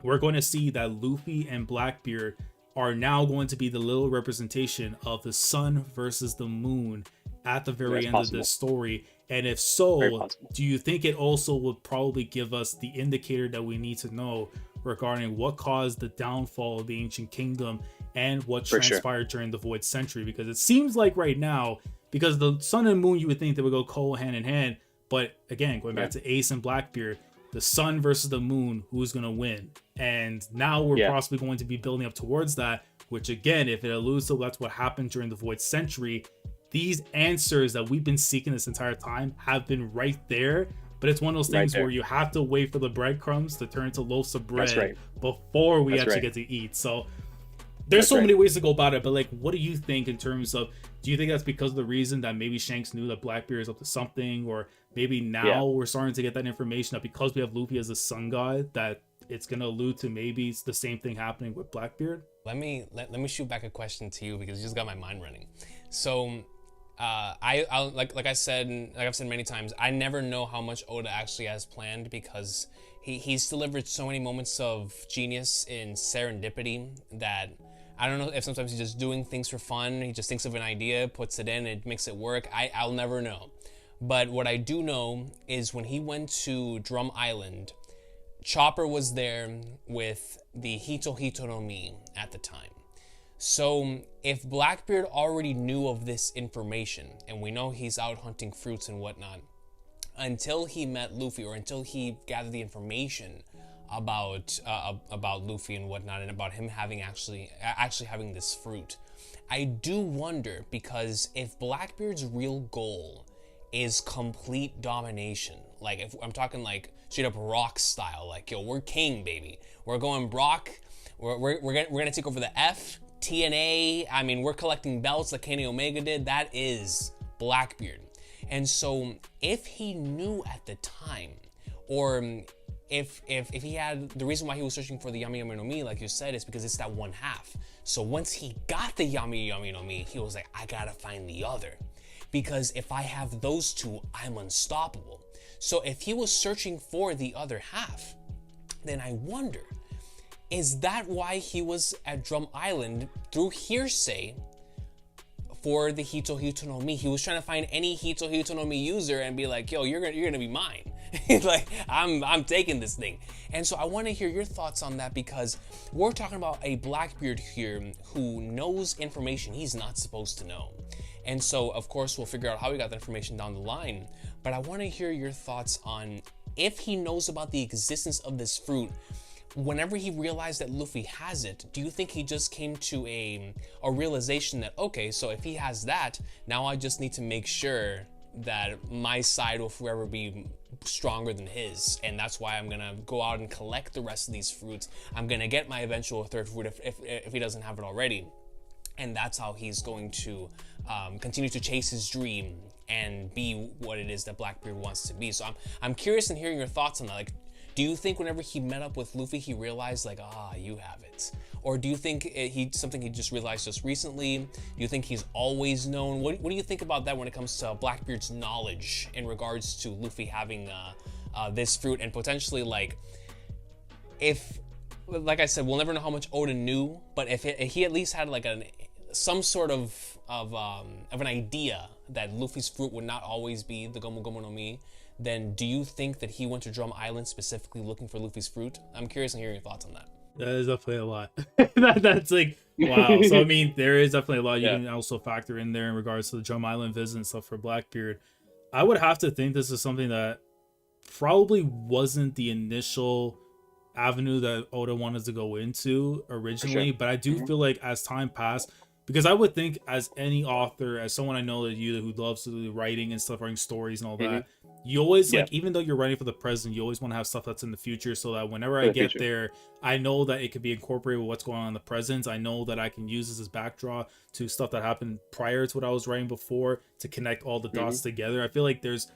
we're going to see that Luffy and Blackbeard are now going to be the little representation of the sun versus the moon at the very end of this story? And if so, do you think it also would probably give us the indicator that we need to know regarding what caused the downfall of the ancient kingdom and what transpired during the Void Century? Because it seems like right now, because the sun and moon, you would think they would go hand in hand, but again, going back to Ace and Blackbeard, the sun versus the moon, who's going to win? And now we're possibly going to be building up towards that, which again, if it alludes to that's what happened during the Void Century, these answers that we've been seeking this entire time have been right there. But it's one of those things where you have to wait for the breadcrumbs to turn into loaves of bread before we actually get to eat. So there's so many ways to go about it, but like, what do you think in terms of, do you think that's because of the reason that maybe Shanks knew that Blackbeard is up to something, or maybe now we're starting to get that information that because we have Luffy as a sun god, that it's going to allude to maybe it's the same thing happening with Blackbeard? Let me shoot back a question to you, because you just got my mind running. So like I've said many times, I never know how much Oda actually has planned, because he's delivered so many moments of genius in serendipity that I don't know if sometimes he's just doing things for fun. He just thinks of an idea, puts it in, it makes it work. I'll never know. But what I do know is when he went to Drum Island, Chopper was there with the Hito Hito no Mi at the time. So if Blackbeard already knew of this information, and we know he's out hunting fruits and whatnot, until he met Luffy, or until he gathered the information about Luffy and whatnot, and about him having actually having this fruit, I do wonder, because if Blackbeard's real goal is complete domination, like if I'm talking like straight up Rock style, like yo, we're king, baby. We're going Brock. We're gonna take over the F, TNA. I mean, we're collecting belts like Kenny Omega did. That is Blackbeard. And so if he knew at the time, or if he had, the reason why he was searching for the Yami Yami no Mi, like you said, is because it's that one half. So once he got the Yami Yami no Mi, he was like, I gotta find the other. Because if I have those two, I'm unstoppable. So if he was searching for the other half, then I wonder, is that why he was at Drum Island through hearsay for the Hito Hito no Mi? He was trying to find any Hito Hito no Mi user and be like, yo, you're gonna be mine. Like, I'm taking this thing. And so I want to hear your thoughts on that, because we're talking about a Blackbeard here who knows information he's not supposed to know. And so, of course, we'll figure out how he got the information down the line. But I want to hear your thoughts on if he knows about the existence of this fruit. Whenever he realized that Luffy has it, do you think he just came to a realization that, okay, so if he has that, now I just need to make sure that my side will forever be stronger than his, and that's why I'm gonna go out and collect the rest of these fruits. I'm gonna get my eventual third fruit if he doesn't have it already, and that's how he's going to continue to chase his dream and be what it is that Blackbeard wants to be. So I'm curious in hearing your thoughts on that. Like, do you think whenever he met up with Luffy, he realized like, you have it? Or do you think something he just realized just recently? Do you think he's always known? What do you think about that when it comes to Blackbeard's knowledge in regards to Luffy having this fruit, and potentially like, if, like I said, we'll never know how much Oda knew, but if he at least had like some sort of an idea that Luffy's fruit would not always be the Gomu Gomu no Mi, then do you think that he went to Drum Island specifically looking for Luffy's fruit? I'm curious in hearing your thoughts on that. That is definitely a lot. That's like, wow. So I mean, there is definitely a lot you can also factor in there in regards to the Drum Island visit and stuff for Blackbeard. I would have to think this is something that probably wasn't the initial avenue that Oda wanted to go into originally, but I do feel like as time passed, because I would think as any author, as someone I know that you who loves to do writing and stuff, writing stories and all that, you always like, even though you're writing for the present, you always want to have stuff that's in the future, so that whenever I get there, I know that it could be incorporated with what's going on in the present. I know that I can use this as backdrop to stuff that happened prior to what I was writing before to connect all the dots together. I feel like there's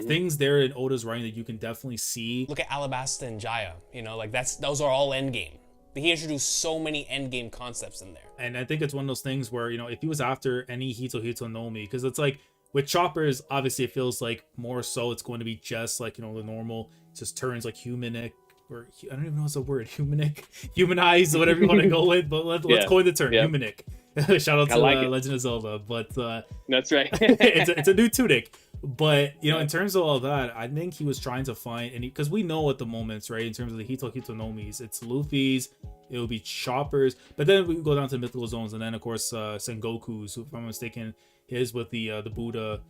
things there in Oda's writing that you can definitely see. Look at Alabasta and Jaya, you know, like those are all endgame. He introduced so many endgame concepts in there. And I think it's one of those things where, you know, if he was after any Hito Hito no Mi, because it's like, with choppers, obviously it feels like more so it's going to be just like, you know, the normal, just turns like humanic, or I don't even know what's the word, humanized, whatever you want to go with, but let's coin the term, humanic. Shout out to Legend of Zelda, but that's right. it's a new tunic. But, you know, in terms of all that, I think he was trying to find any, because we know at the moments, right, in terms of the Hito Hito no Mis, it's Luffy's, it would be Choppers, but then we can go down to mythical zones, and then of course Sengoku's, if I'm mistaken, his with the Buddha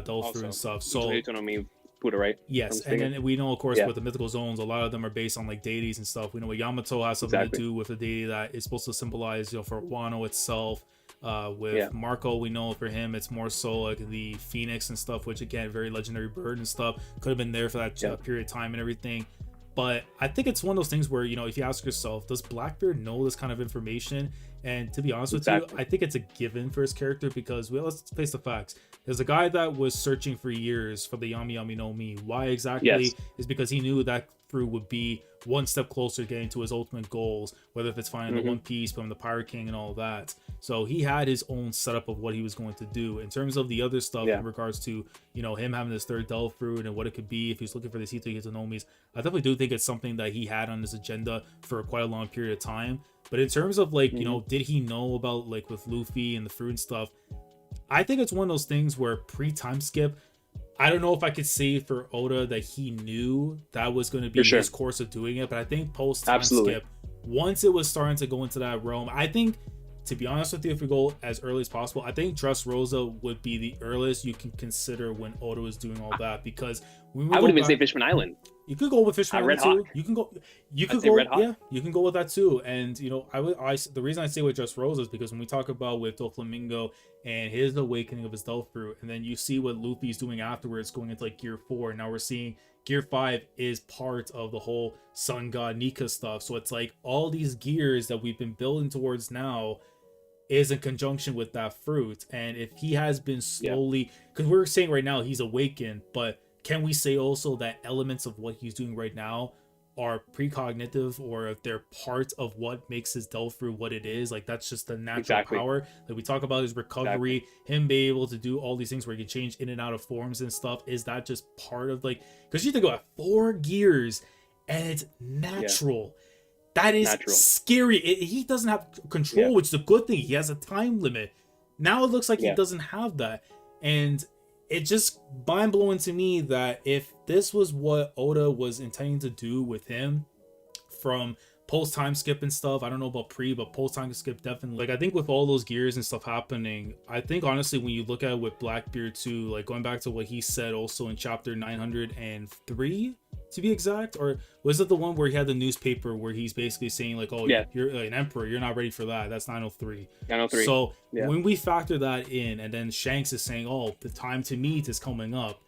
Dolph and stuff. So Hito no Mi Buddha, right? Yes, and then we know, of course, with the mythical zones, a lot of them are based on like deities and stuff. We know Yamato has something to do with a deity that is supposed to symbolize, you know, for Wano itself. With Marco, we know for him it's more so like the phoenix and stuff, which again, very legendary bird and stuff, could have been there for that period of time and everything. But I think it's one of those things where, you know, if you ask yourself, does Blackbeard know this kind of information? And to be honest with you, I think it's a given for his character, because let's face the facts. There's a guy that was searching for years for the Yami Yami no Mi. Why exactly? Is because he knew that fruit would be one step closer to getting to his ultimate goals, whether if it's finding the One Piece, becoming the Pirate King and all that. So he had his own setup of what he was going to do. In terms of the other stuff in regards to, you know, him having this third Delph fruit and what it could be if he's looking for this Hito Hito no Mis, I definitely do think it's something that he had on his agenda for quite a long period of time. But in terms of like, you know, did he know about like with Luffy and the fruit and stuff? I think it's one of those things where pre-time skip, I don't know if I could say for Oda that he knew that was going to be his course of doing it, but I think post-time skip, once it was starting to go into that realm, I think, to be honest with you, if we go as early as possible, I think Dressrosa would be the earliest you can consider when Oda was doing all that, because when we I would go even say back- Fishman Island. You could go with Fishman Red Island too. Hawk. You can go. You I'd could say go. Red Hawk. Yeah, you can go with that too. And you know, the reason I say with Just Rose is because when we talk about with Doflamingo and his awakening of his Delph fruit, and then you see what Luffy's doing afterwards, going into like Gear 4. Now we're seeing Gear 5 is part of the whole Sun God Nika stuff. So it's like all these gears that we've been building towards now is in conjunction with that fruit. And if he has been slowly, because we're saying right now he's awakened, but can we say also that elements of what he's doing right now are precognitive, or if they're part of what makes his Delph fruit what it is? Like that's just the natural power. Like we talk about his recovery, him being able to do all these things where he can change in and out of forms and stuff. Is that just part of like, because you think about 4 gears and it's natural. That is scary. He doesn't have control, which is a good thing. He has a time limit. Now it looks like he doesn't have that. And it just mind-blowing to me that if this was what Oda was intending to do with him from post-time skip and stuff, I don't know about pre, but post-time skip definitely. Like, I think with all those gears and stuff happening, I think honestly when you look at it with Blackbeard too, like going back to what he said also in chapter 903 to be exact, or was it the one where he had the newspaper where he's basically saying like, oh you're an emperor, you're not ready for that, that's 903. So when we factor that in, and then Shanks is saying, oh, the time to meet is coming up,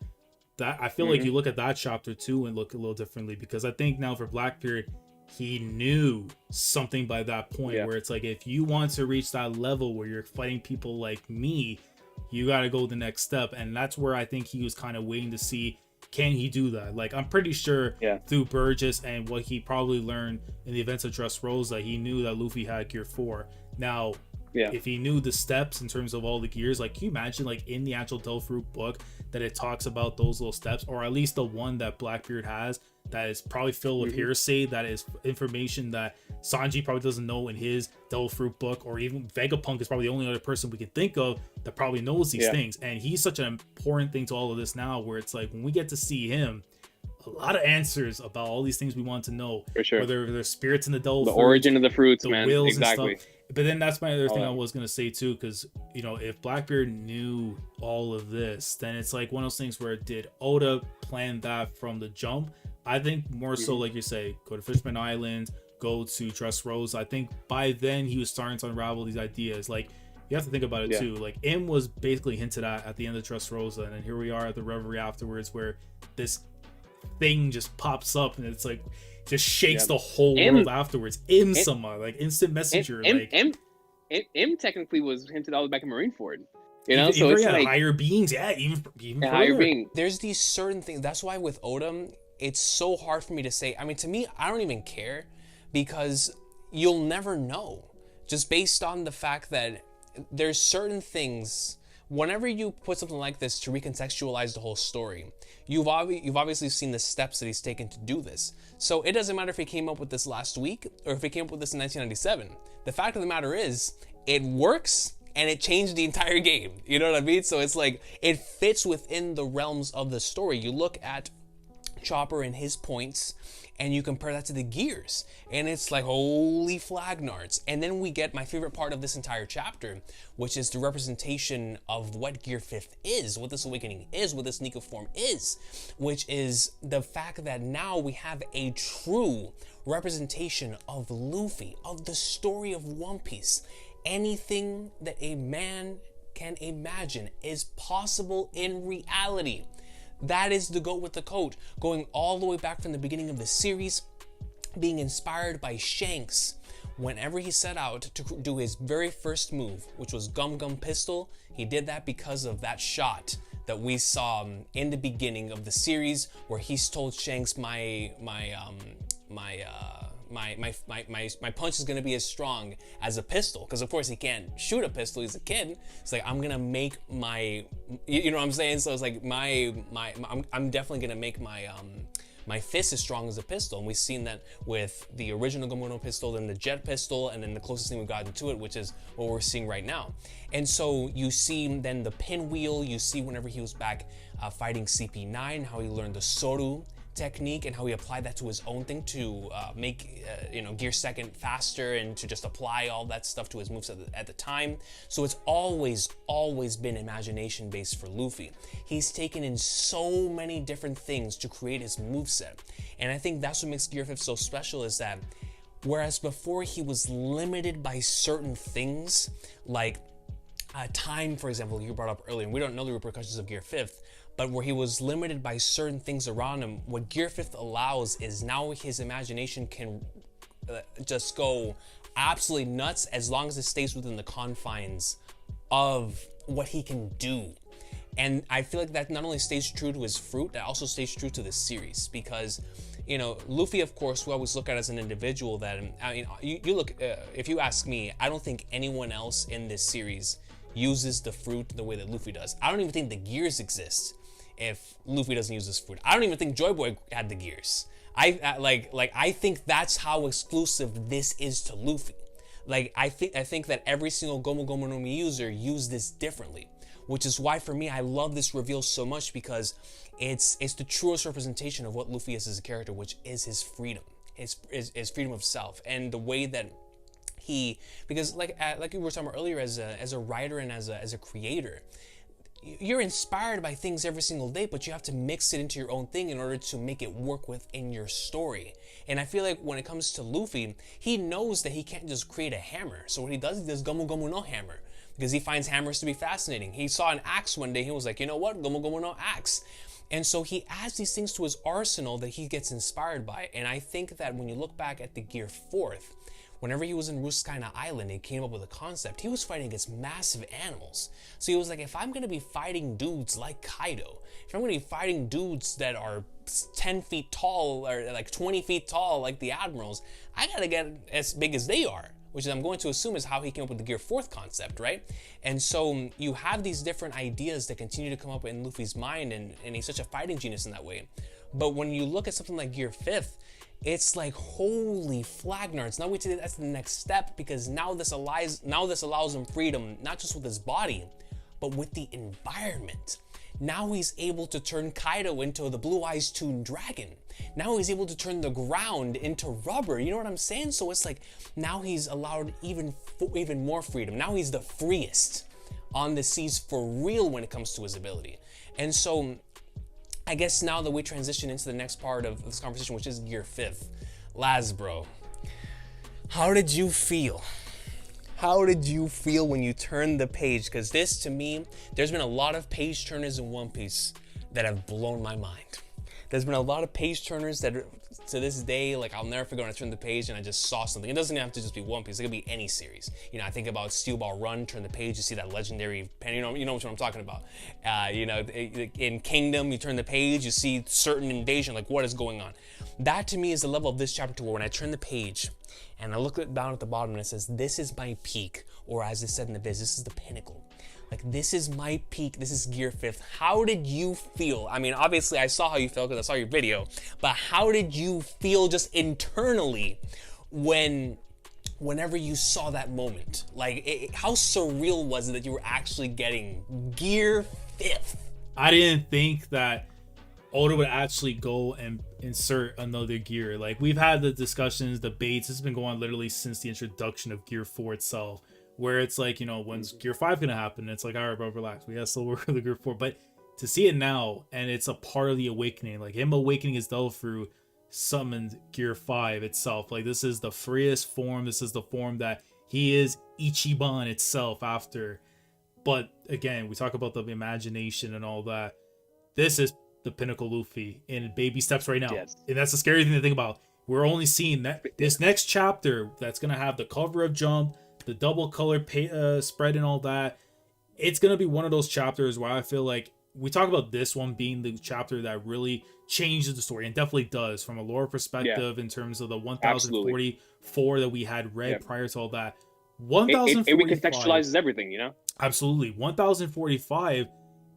that I feel like you look at that chapter too and look a little differently, because I think now for Blackbeard, he knew something by that point where it's like, if you want to reach that level where you're fighting people like me, you got to go the next step. And that's where I think he was kind of waiting to see, can he do that? Like, I'm pretty sure through Burgess and what he probably learned in the events of Dressrosa, he knew that Luffy had Gear 4. Now, if he knew the steps in terms of all the gears, like, can you imagine, like, in the actual Delph Fruit book that it talks about those little steps, or at least the one that Blackbeard has that is probably filled with hearsay, that is information that Sanji probably doesn't know in his Delph Fruit book, or even Vegapunk is probably the only other person we can think of that probably knows these things. And he's such an important thing to all of this now, where it's like, when we get to see him, a lot of answers about all these things we want to know. For sure. Whether there's spirits in the Delph the fruit, origin of the fruits, the man. wills Exactly. and stuff. But then that's my other thing I was going to say too, because, you know, if Blackbeard knew all of this, then it's like one of those things where, did Oda plan that from the jump? I think more so, like you say, go to Fishman Island, go to Dressrosa. I think by then he was starting to unravel these ideas. Like, you have to think about it too. Like, M was basically hinted at the end of Dressrosa, and then here we are at the Reverie afterwards, where this thing just pops up, and it's like, just shakes the whole world afterwards. Sama, like instant messenger. M technically was hinted all the way back in Marineford. You know, even, so it's like higher beings. Yeah, even higher being. There's these certain things. That's why with Oda, it's so hard for me to say. I mean, to me, I don't even care, because you'll never know. Just based on the fact that there's certain things. Whenever you put something like this to recontextualize the whole story, you've obviously seen the steps that he's taken to do this. So it doesn't matter if he came up with this last week or if he came up with this in 1997. The fact of the matter is, it works and it changed the entire game. You know what I mean? So it's like, it fits within the realms of the story. You look at Chopper and his points, and you compare that to the gears, and it's like, holy flagnards. And then we get my favorite part of this entire chapter, which is the representation of what Gear 5th is, what this awakening is, what this Nika form is, which is the fact that now we have a true representation of Luffy, of the story of One Piece. Anything that a man can imagine is possible in reality. That is the goat with the coat, going all the way back from the beginning of the series, being inspired by Shanks. Whenever he set out to do his very first move, which was Gum Gum Pistol, he did that because of that shot that we saw in the beginning of the series, where he's told Shanks, my punch is gonna be as strong as a pistol, because of course he can't shoot a pistol, he's a kid. It's like, I'm gonna make my, you know what I'm saying? So it's like, I'm definitely gonna make my fist as strong as a pistol. And we've seen that with the original Gomono pistol, then the jet pistol, and then the closest thing we've gotten to it, which is what we're seeing right now. And so you see then the pinwheel, you see whenever he was back fighting CP9, how he learned the Soru technique and how he applied that to his own thing to make Gear Second faster and to just apply all that stuff to his moves at the time. So it's always been imagination based for Luffy. He's taken in so many different things to create his moveset, and I think that's what makes Gear 5 so special, is that whereas before he was limited by certain things like time, for example, you brought up earlier, and we don't know the repercussions of Gear 5th, but where he was limited by certain things around him, what Gear 5th allows is now his imagination can just go absolutely nuts as long as it stays within the confines of what he can do. And I feel like that not only stays true to his fruit, that also stays true to the series, because Luffy, of course, we always look at as an individual that, I mean, you look, if you ask me, I don't think anyone else in this series uses the fruit the way that Luffy does. I don't even think the gears exist if Luffy doesn't use this fruit. I don't even think Joy Boy had the gears. I think that's how exclusive this is to Luffy. Like, I think that every single Gomu Gomu no Mi user used this differently, which is why for me I love this reveal so much, because it's the truest representation of what Luffy is as a character, which is his freedom, his freedom of self, and the way that because like we were talking about earlier, as a writer and as a creator, you're inspired by things every single day, but you have to mix it into your own thing in order to make it work within your story. And I feel like when it comes to Luffy, he knows that he can't just create a hammer. So what he does Gomu Gomu no hammer, because he finds hammers to be fascinating. He saw an axe one day, he was like, you know what, Gomu Gomu no axe. And so he adds these things to his arsenal that he gets inspired by. And I think that when you look back at the Gear 4th, whenever he was in Ruskaina Island, he came up with a concept. He was fighting against massive animals. So he was like, if I'm gonna be fighting dudes like Kaido, if I'm gonna be fighting dudes that are 10 feet tall or like 20 feet tall like the admirals, I gotta get as big as they are, which I'm going to assume is how he came up with the Gear 4th concept, right? And so you have these different ideas that continue to come up in Luffy's mind, and he's such a fighting genius in that way. But when you look at something like Gear 5th, it's like, holy flagnards. Now we take that's the next step, because now this allows him freedom, not just with his body, but with the environment. Now he's able to turn Kaido into the Blue Eyes Toon Dragon. Now he's able to turn the ground into rubber. You know what I'm saying? So it's like, now he's allowed even more freedom. Now he's the freest on the seas for real when it comes to his ability. And so I guess now that we transition into the next part of this conversation, which is Gear 5th, Laz, bro, how did you feel? How did you feel when you turned the page? Because this, to me, there's been a lot of page turners in One Piece that have blown my mind. There's been a lot of page turners that, to this day, like, I'll never forget when I turned the page and I just saw something. It doesn't have to just be One Piece. It could be any series. I think about Steel Ball Run, turn the page, you see that legendary pen. You know what I'm talking about. In Kingdom, you turn the page, you see certain invasion, like, what is going on? That, to me, is the level of this chapter, to where when I turn the page and I look down at the bottom and it says, this is my peak, or as it said in the viz, this is the pinnacle. Like, this is my peak, this is Gear 5th. How did you feel? I mean, obviously I saw how you felt because I saw your video, but how did you feel just internally whenever you saw that moment? Like, how surreal was it that you were actually getting Gear 5th? I didn't think that Oda would actually go and insert another gear. Like, we've had the discussions, debates, this has been going on literally since the introduction of Gear 4 itself, where it's like, when's Gear 5 gonna happen? And it's like, all right, bro, relax, we gotta still work with the Gear 4. But to see it now, and it's a part of the awakening, like him awakening his devil fruit summoned Gear 5 itself. Like, this is the freest form, this is the form that he is Ichiban itself after. But again, we talk about the imagination and all that. This is the Pinnacle Luffy in baby steps right now. Yes. And that's the scary thing to think about. We're only seeing that this next chapter that's gonna have the cover of Jump, the double color spread and all that. It's gonna be one of those chapters where I feel like we talk about this one being the chapter that really changes the story, and definitely does from a lore perspective, in terms of the 1044 that we had read prior to all that. 1045 it recontextualizes everything, Absolutely. 1045,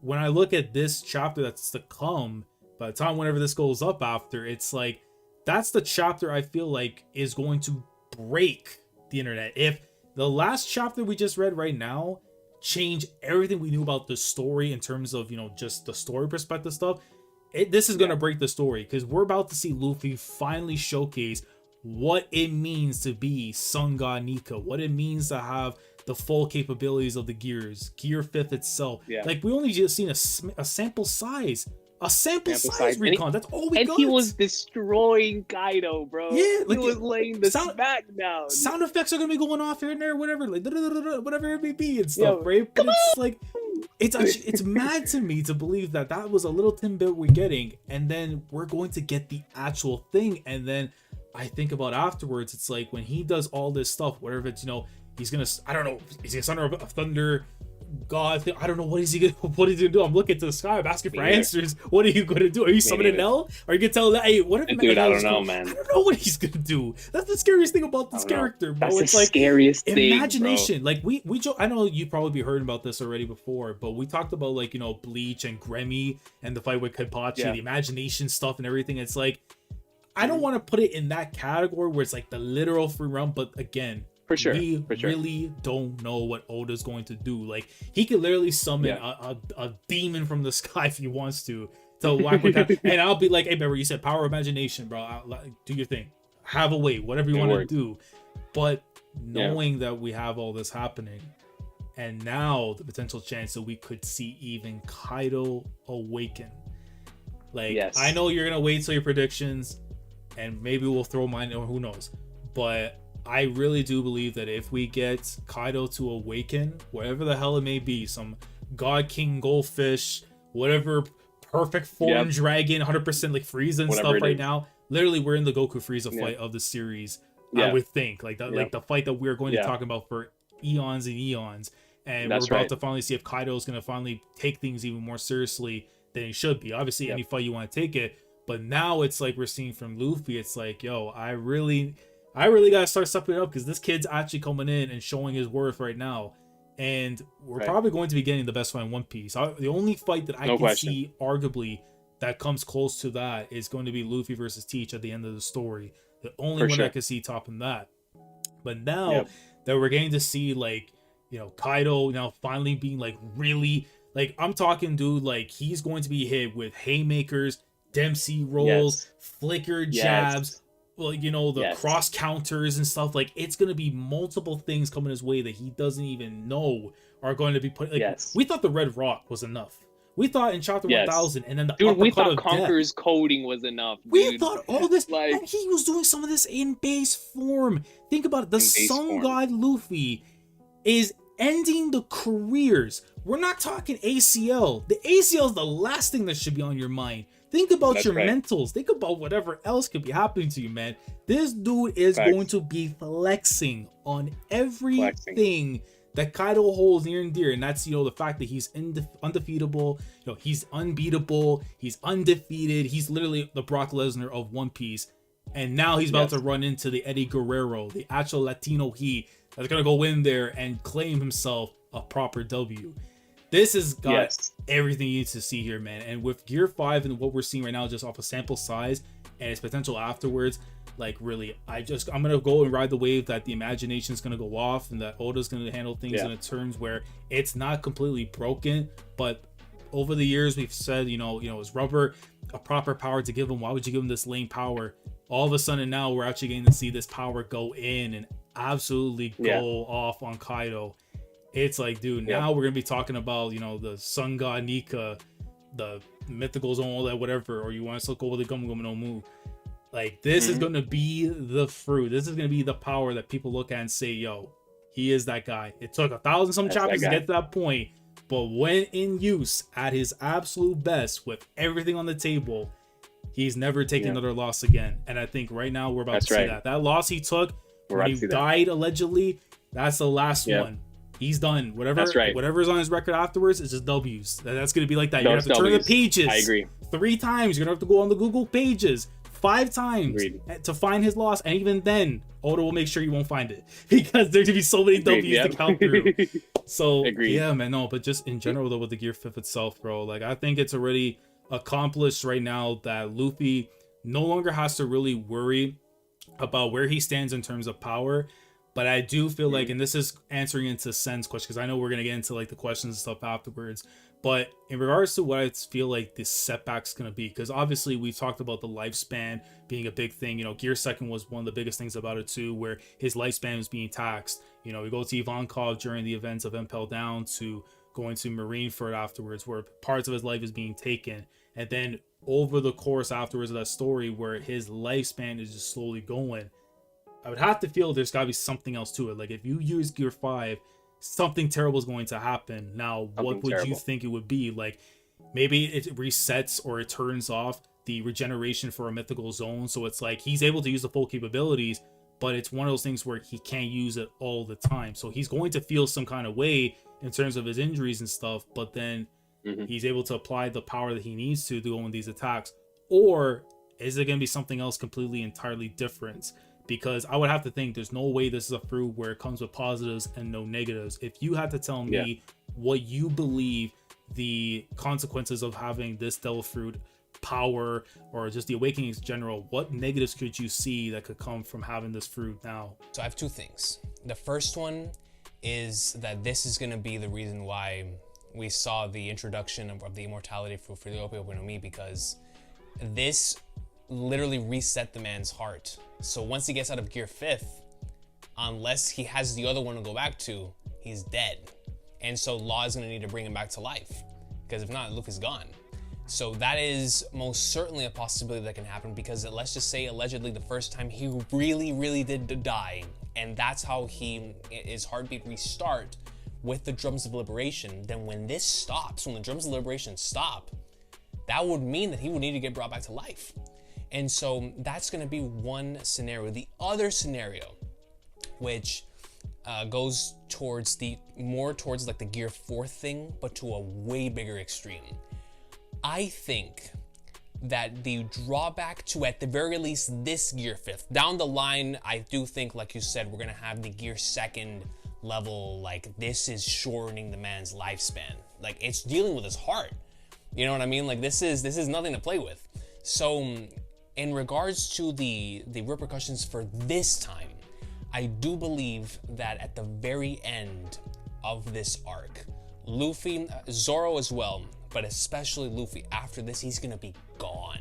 when I look at this chapter that's to come, by the time whenever this goes up after, it's like, that's the chapter I feel like is going to break the internet. If the last chapter we just read right now changed everything we knew about the story in terms of, just the story perspective stuff, this is gonna break the story, because we're about to see Luffy finally showcase what it means to be Sun God Nika, what it means to have the full capabilities of the gears, Gear 5th itself. Like, we only just seen a sample size. A sample size recon. That's all we got. And he was destroying Kaido, bro. Yeah, like, he was laying the smack down. Sound effects are gonna be going off here and there, whatever, like whatever it may be and stuff, right? But it's like, it's mad to me to believe that was a little tidbit we're getting, and then we're going to get the actual thing. And then I think about afterwards, it's like when he does all this stuff, whatever it's, he's gonna, I don't know, is he a son of a thunder god thing? I don't know, what is he gonna do? I'm looking to the sky, I'm asking for answers. What are you gonna do? Are you summoning L? Are you gonna tell that, hey, what if dude, I don't know, man. I don't know what he's gonna do. That's the scariest thing about this character, bro. That's it's the like scariest imagination. Thing, bro. Like we I know you probably heard about this already before, but we talked about, like, Bleach and Grammy and the fight with Kenpachi, the imagination stuff and everything. It's like, I don't want to put it in that category where it's like the literal free run, but again, for sure, really don't know what Oda's going to do. Like, he could literally summon a demon from the sky if he wants to whack with that. And I'll be like, hey, remember, you said power of imagination, bro. Do your thing. Have a way, whatever you want to do. But knowing that we have all this happening, and now the potential chance that we could see even Kaido awaken. Like, I know you're going to wait till your predictions, and maybe we'll throw mine, or who knows. But I really do believe that if we get Kaido to awaken, whatever the hell it may be, some God King goldfish, whatever perfect form dragon, 100% like Frieza and whatever stuff right now. Literally, we're in the Goku Frieza fight of the series. I would think like that, like the fight that we're going to talk about for eons and eons, and we're about to finally see if Kaido is going to finally take things even more seriously than he should be. Obviously, any fight you want to take it, but now it's like we're seeing from Luffy. It's like, yo, I really gotta start stepping up, because this kid's actually coming in and showing his worth right now, and we're probably going to be getting the best fight in One Piece. The only fight that I can see arguably that comes close to that is going to be Luffy versus Teach at the end of the story. The only one I can see topping that. But now that we're getting to see, like, Kaido now finally being like really, like, I'm talking, dude, like, he's going to be hit with haymakers, Dempsey rolls, flicker jabs, like, the cross counters and stuff. Like, it's gonna be multiple things coming his way that he doesn't even know are going to be put. Like, we thought the Red Rock was enough. We thought in chapter 1000, and then the we thought Conqueror's coding was enough. Dude. We thought all this, and he was doing some of this in base form. Think about it. The Sun God Luffy is ending the careers. We're not talking ACL. The ACL is the last thing that should be on your mind. Think about your mentals. Think about whatever else could be happening to you, man. This dude is going to be flexing on everything that Kaido holds near and dear. And that's, the fact that he's undefeatable. He's unbeatable. He's undefeated. He's literally the Brock Lesnar of One Piece. And now he's about to run into the Eddie Guerrero, the actual Latino he that's going to go in there and claim himself a proper W. This has got everything you need to see here, man. And with Gear 5 and what we're seeing right now, just off a sample size and its potential afterwards, like, really, I'm going to go and ride the wave that the imagination is going to go off, and that Oda's going to handle things in terms where it's not completely broken. But over the years, we've said, is Rubber a proper power to give him? Why would you give him this lame power? All of a sudden now we're actually getting to see this power go in and absolutely go off on Kaido. It's like, dude, now we're gonna be talking about, the Sun God Nika, the mythical zone, all that, whatever, or you want to go with the Gum Gum no Mu. Like, this is gonna be the fruit. This is gonna be the power that people look at and say, yo, he is that guy. It took 1,000 some chapters to get to that point, but when in use at his absolute best with everything on the table, he's never taken another loss again. And I think right now we're about to see that. That loss he took when he died allegedly, that's the last one. He's done. Whatever's on his record afterwards is just W's. That's going to be like that. You're going to have to turn the pages. I agree. 3 times. You're going to have to go on the Google pages 5 times to find his loss. And even then, Oda will make sure you won't find it, because there's going to be so many W's to count through. So, yeah, man, no. But just in general, though, with the Gear 5 itself, bro, like, I think it's already accomplished right now that Luffy no longer has to really worry about where he stands in terms of power. But I do feel like, and this is answering into Sen's question, because I know we're gonna get into like the questions and stuff afterwards. But in regards to what I feel like this setback's gonna be, because obviously we've talked about the lifespan being a big thing. You know, Gear Second was one of the biggest things about it too, where his lifespan was being taxed. You know, we go to Ivankov during the events of Impel Down to going to Marineford afterwards, where parts of his life is being taken, and then over the course afterwards of that story, where his lifespan is just slowly going. I would have to feel there's got to be something else to it. Like if you use Gear 5, something terrible is going to happen. Now, what would you think it would be? Like maybe it resets or it turns off the regeneration for a mythical zone. So it's like he's able to use the full capabilities, but it's one of those things where he can't use it all the time. So he's going to feel some kind of way in terms of his injuries and stuff, but then he's able to apply the power that he needs to go in these attacks. Or is it going to be something else completely entirely different? Because I would have to think there's no way this is a fruit where it comes with positives and no negatives. If you had to tell me what you believe the consequences of having this devil fruit power or just the awakenings in general, what negatives could you see that could come from having this fruit now? So I have two things. The first one is that this is going to be the reason why we saw the introduction of the immortality fruit for the Ope no Mi, because this literally reset the man's heart. So once he gets out of Gear 5th, unless he has the other one to go back to, he's dead. And so Law is going to need to bring him back to life, because if not, Luffy's gone. So that is most certainly a possibility that can happen, because let's just say allegedly the first time he really did die, and that's how his heartbeat restart with the Drums of Liberation. Then when this stops, when the Drums of Liberation stop, that would mean that he would need to get brought back to life. And so that's going to be one scenario. The other scenario, which goes towards towards like the Gear 4 thing, but to a way bigger extreme. I think that the drawback to, at the very least, this Gear 5th, down the line, I do think, like you said, we're going to have the Gear 2nd level, like this is shortening the man's lifespan. Like it's dealing with his heart. You know what I mean? Like this is nothing to play with. So in regards to the repercussions for this time, I do believe that at the very end of this arc, Luffy, Zoro as well, but especially Luffy, after this, he's gonna be gone.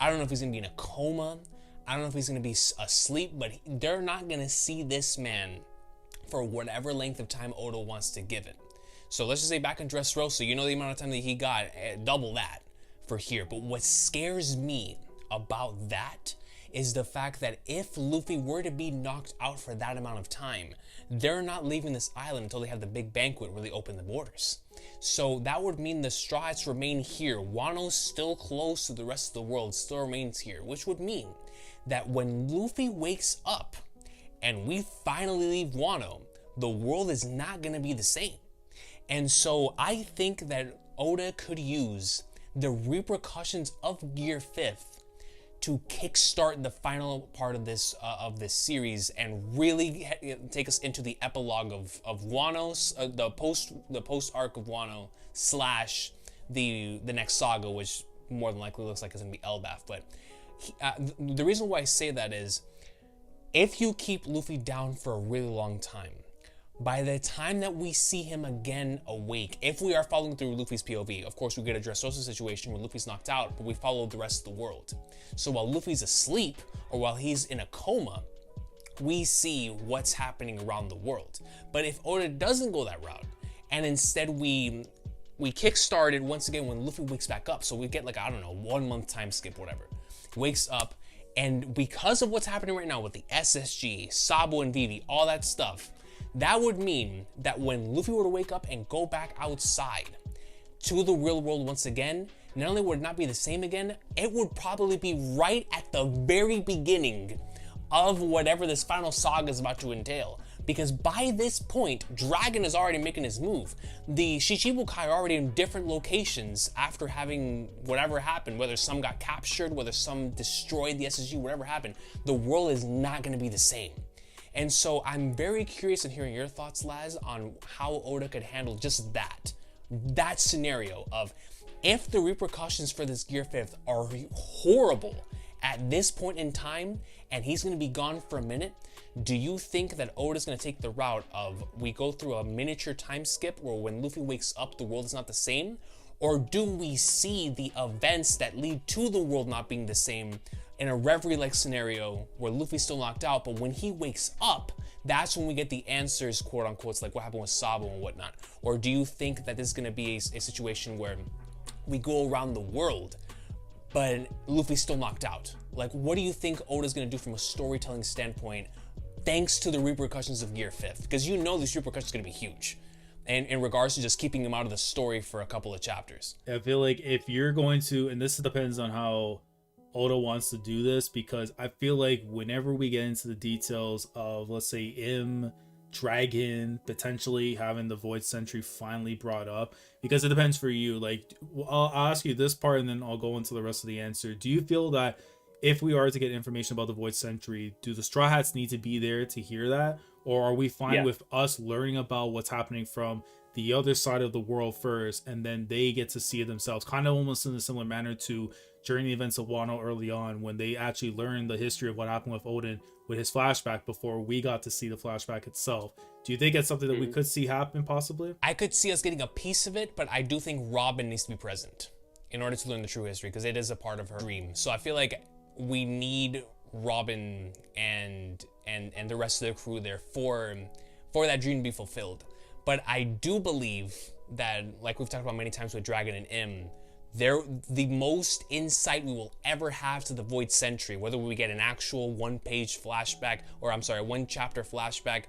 I don't know if he's gonna be in a coma. I don't know if he's gonna be asleep, but they're not gonna see this man for whatever length of time Oda wants to give it. So let's just say back in Dressrosa, you know the amount of time that he got, double that for here. But what scares me about that is the fact that if Luffy were to be knocked out for that amount of time, they're not leaving this island until they have the big banquet where they open the borders. So that would mean the Straw Hats remain here. Wano's still close to the rest of the world, still remains here, which would mean that when Luffy wakes up and we finally leave Wano, the world is not going to be the same. And so I think that Oda could use the repercussions of Gear 5th to kickstart the final part of this series and really take us into the epilogue of Wano's the post arc of Wano / the next saga, which more than likely looks like it's gonna be Elbaf. But the reason why I say that is, if you keep Luffy down for a really long time, by the time that we see him again awake, if we are following through Luffy's POV, of course we get a Dressrosa situation where Luffy's knocked out, but we follow the rest of the world. So while Luffy's asleep, or while he's in a coma, we see what's happening around the world. But if Oda doesn't go that route, and instead we kickstart it once again when Luffy wakes back up, so we get like, I don't know, 1 month time skip, whatever. He wakes up, and because of what's happening right now with the SSG, Sabo and Vivi, all that stuff, that would mean that when Luffy were to wake up and go back outside to the real world once again, not only would it not be the same again, it would probably be right at the very beginning of whatever this final saga is about to entail. Because by this point, Dragon is already making his move. The Shichibukai are already in different locations after having whatever happened, whether some got captured, whether some destroyed the SSG, whatever happened, the world is not going to be the same. And so I'm very curious in hearing your thoughts, Laz, on how Oda could handle just that scenario of, if the repercussions for this Gear 5th are horrible at this point in time, and he's going to be gone for a minute, Do you think that Oda's going to take the route of we go through a miniature time skip where when Luffy wakes up, the world is not the same? Or do we see the events that lead to the world not being the same in a Reverie-like scenario where Luffy's still knocked out, but when he wakes up, that's when we get the answers, quote unquote, like what happened with Sabo and whatnot? Or do you think that this is going to be a situation where we go around the world, but Luffy's still knocked out? Like, what do you think Oda's going to do from a storytelling standpoint, thanks to the repercussions of Gear 5th? Because you know these repercussions are going to be huge. And in regards to just keeping him out of the story for a couple of chapters. I feel like if you're going to, and this depends on how Oda wants to do this, because I feel like whenever we get into the details of, let's say, Dragon potentially having the Void Sentry finally brought up, because it depends for you. Like, I'll ask you this part and then I'll go into the rest of the answer. Do you feel that if we are to get information about the Void Sentry, do the Straw Hats need to be there to hear that? Or are we fine with us learning about what's happening from the other side of the world first, and then they get to see it themselves? Kind of almost in a similar manner to during the events of Wano early on, when they actually learned the history of what happened with Odin with his flashback before we got to see the flashback itself. Do you think it's something that we could see happen possibly? I could see us getting a piece of it, but I do think Robin needs to be present in order to learn the true history, because it is a part of her dream. So I feel like we need Robin and the rest of the crew there for that dream to be fulfilled. But I do believe that, like we've talked about many times with Dragon and M, the most insight we will ever have to the Void Sentry, whether we get an actual one-page flashback, or I'm sorry, one-chapter flashback,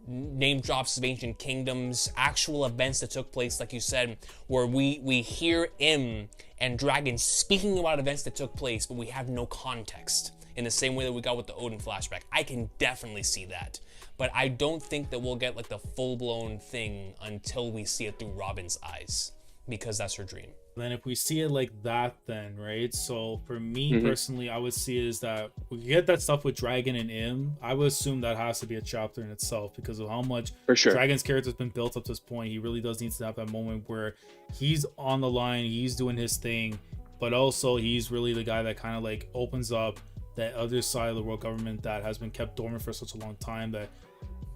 name drops of ancient kingdoms, actual events that took place, like you said, where we hear M and Dragon speaking about events that took place, but we have no context, in the same way that we got with the Odin flashback. I can definitely see that. But I don't think that we'll get like the full-blown thing until we see it through Robin's eyes, because that's her dream. Then if we see it like that, then right, so for me personally, I would see is that we get that stuff with Dragon and M. I would assume that has to be a chapter in itself, because of how much Dragon's character has been built up to this point. He really does need to have that moment where he's on the line, he's doing his thing, but also he's really the guy that kind of like opens up that other side of the world government that has been kept dormant for such a long time. That,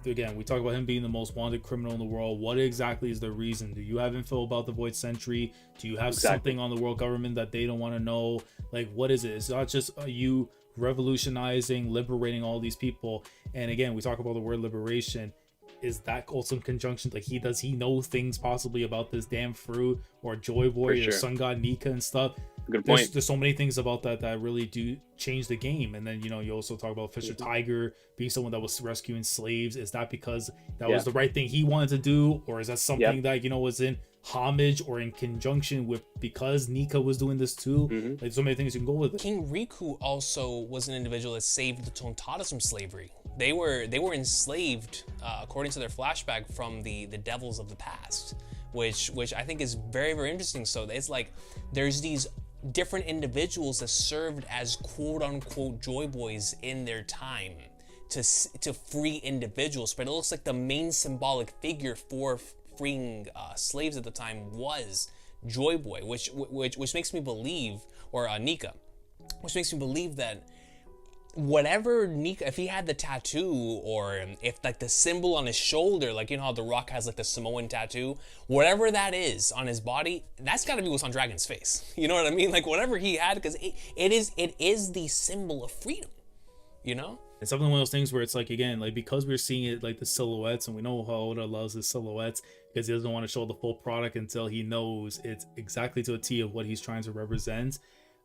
again, we talk about him being the most wanted criminal in the world. What exactly is the reason? Do you have info about the Void Sentry? Do you have something on the world government that they don't want to know? Like, what is it? It's not just you revolutionizing, liberating all these people. And again, we talk about the word liberation. Is that also in conjunction? Like, does he know things possibly about this damn fruit, or Joy Boy, or Sun God Nika and stuff? Good point. There's so many things about that really do change the game. And then, you know, you also talk about Fisher Tiger being someone that was rescuing slaves. Is that because that was the right thing he wanted to do? Or is that something that, you know, was in homage or in conjunction with because Nika was doing this too? Like, so many things you can go with it. King Riku also was an individual that saved the Tontatas from slavery. They were enslaved, according to their flashback, from the devils of the past, which I think is very, very interesting. So it's like there's these different individuals that served as quote unquote joy boys in their time to free individuals, but it looks like the main symbolic figure for freeing slaves at the time was Joy Boy, which makes me believe, or Nika, which makes me believe that whatever Nika, if he had the tattoo, or if like the symbol on his shoulder, like, you know how The Rock has like the Samoan tattoo, whatever that is on his body, that's got to be what's on Dragon's face. You know what I mean? Like, whatever he had, because it is the symbol of freedom, you know? It's something, one of those things where it's like, again, like, because we're seeing it like the silhouettes, and we know how Oda loves his silhouettes, because he doesn't want to show the full product until he knows it's exactly to a T of what he's trying to represent.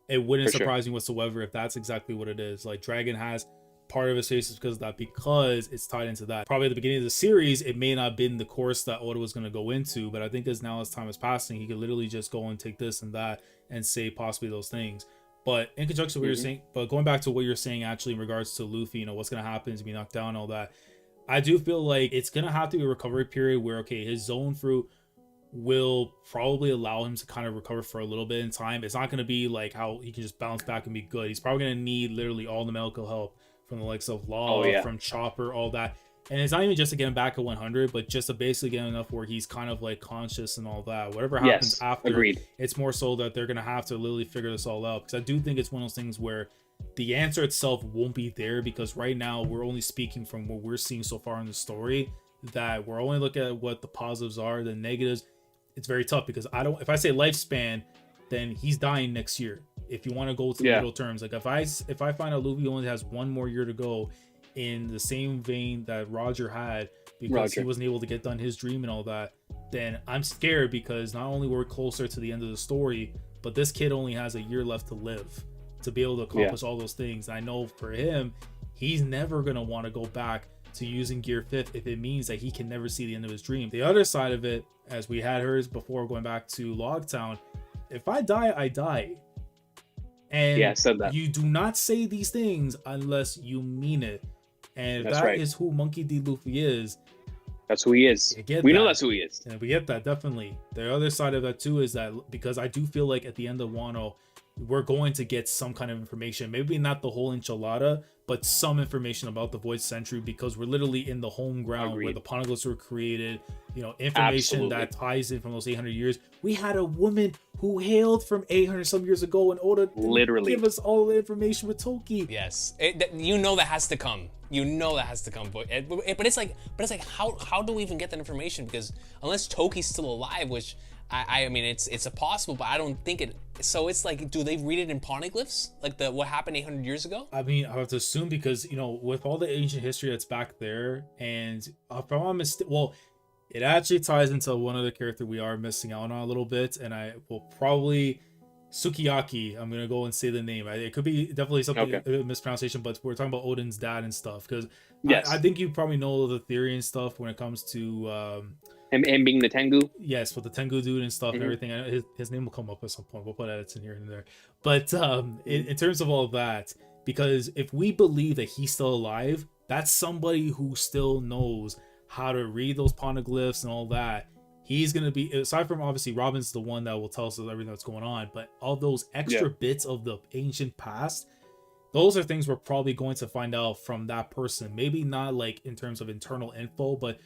It wouldn't surprise me whatsoever if that's exactly what it is. Like, Dragon has part of his face is because of that, because it's tied into that. Probably at the beginning of the series, it may not have been the course that Oda was going to go into, but I think as time is passing, he could literally just go and take this and that and say possibly those things. But in conjunction with what you're saying, but going back to what you're saying actually in regards to Luffy, you know, what's going to happen to be knocked down and all that, I do feel like it's going to have to be a recovery period where, okay, his zone fruit will probably allow him to kind of recover for a little bit in time. It's not going to be like how he can just bounce back and be good. He's probably going to need literally all the medical help from the likes of Law, from Chopper, all that. And it's not even just to get him back at 100, but just to basically get enough where he's kind of like conscious and all that. Whatever happens after, it's more so that they're going to have to literally figure this all out. Because I do think it's one of those things where the answer itself won't be there, because right now we're only speaking from what we're seeing so far in the story, that we're only looking at what the positives are. The negatives, it's very tough, because if I say lifespan, then he's dying next year. If you want to go to the middle terms, like if I find out Luffy only has one more year to go, in the same vein that Roger had, because he wasn't able to get done his dream and all that, then I'm scared, because not only we're closer to the end of the story, but this kid only has a year left to live to be able to accomplish all those things. I know for him, he's never going to want to go back to using Gear 5th if it means that he can never see the end of his dream. The other side of it, as we had hers before going back to Logtown, if I die, I die. And I said that. You do not say these things unless you mean it. And if that is who Monkey D. Luffy is, that's who he is. We know that's who he is. And we get that, definitely. The other side of that too is that, because I do feel like at the end of Wano, we're going to get some kind of information. Maybe not the whole enchilada, but some information about the Void Century, because we're literally in the home ground where the poneglyphs were created. You know, information that ties in from those 800 years. We had a woman who hailed from 800 some years ago, and Oda literally give us all the information with Toki. Yes, you know that has to come. You know that has to come, but it's like how do we even get that information? Because unless Toki's still alive, which I mean it's a possible, but I don't think it. So it's like, do they read it in poneglyphs, like what happened 800 years ago? I mean, I have to assume, because you know, with all the ancient history that's back there, and if I'm not mistaken, well, it actually ties into one other character we are missing out on a little bit, and I will probably Sukiyaki. I'm gonna go and say the name. It could be definitely something a mispronunciation, but we're talking about Odin's dad and stuff. Because I think you probably know the theory and stuff when it comes to him being the Tengu. Yes, with the Tengu dude and stuff and everything. His name will come up at some point. We'll put edits in here and there. But in terms of all of that, because if we believe that he's still alive, that's somebody who still knows how to read those poneglyphs and all that. He's going to be, aside from obviously Robin's the one that will tell us everything that's going on, but all those extra bits of the ancient past, those are things we're probably going to find out from that person. Maybe not like in terms of internal info, but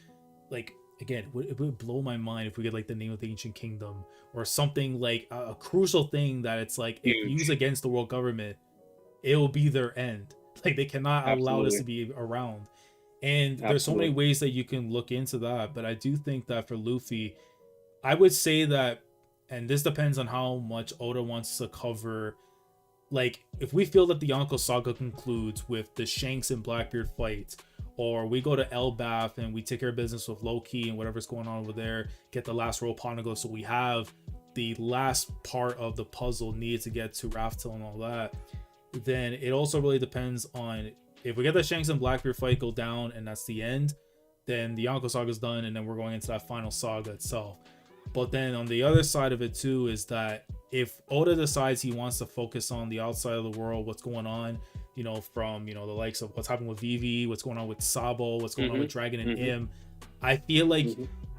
like, again, it would blow my mind if we get like the name of the ancient kingdom or something, like a crucial thing that it's like, if used against the world government, it will be their end. Like, they cannot allow this to be around. And there's so many ways that you can look into that, but I do think that for Luffy, I would say that, and this depends on how much Oda wants to cover, like, if we feel that the Yonko saga concludes with the Shanks and Blackbeard fight, or we go to Elbaf and we take care of business with Loki and whatever's going on over there, get the last row of poneglyphs, so we have the last part of the puzzle needed to get to Raftel and all that, then it also really depends on, if we get the Shanks and Blackbeard fight go down and that's the end, then the Yonko saga is done, and then we're going into that final saga itself. But then on the other side of it too is that if Oda decides he wants to focus on the outside of the world, what's going on, you know, from, you know, the likes of what's happening with Vivi, what's going on with Sabo, what's going on with Dragon and Im, I feel like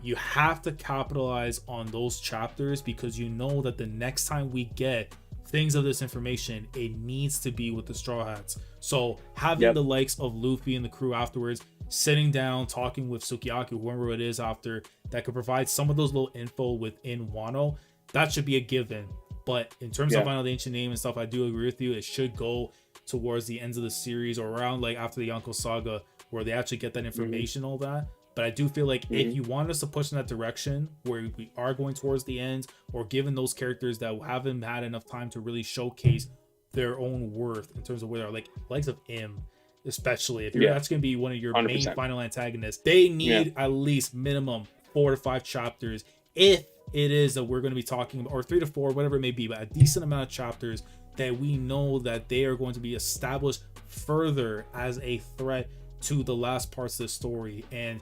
you have to capitalize on those chapters, because you know that the next time we get things of this information, it needs to be with the Straw Hats. So having the likes of Luffy and the crew afterwards, sitting down, talking with Sukiyaki, whoever it is after, that could provide some of those little info within Wano, that should be a given. But in terms of finding out the ancient name and stuff, I do agree with you. It should go towards the ends of the series, or around like after the Yonko saga, where they actually get that information, all that. But I do feel like if you want us to push in that direction, where we are going towards the end, or given those characters that haven't had enough time to really showcase their own worth in terms of where they're like likes of Im, especially if you're that's going to be one of your 100%. Main final antagonists, they need at least minimum 4 to 5 chapters, if it is that we're going to be talking about, or 3 to 4, whatever it may be, but a decent amount of chapters that we know that they are going to be established further as a threat to the last parts of the story. And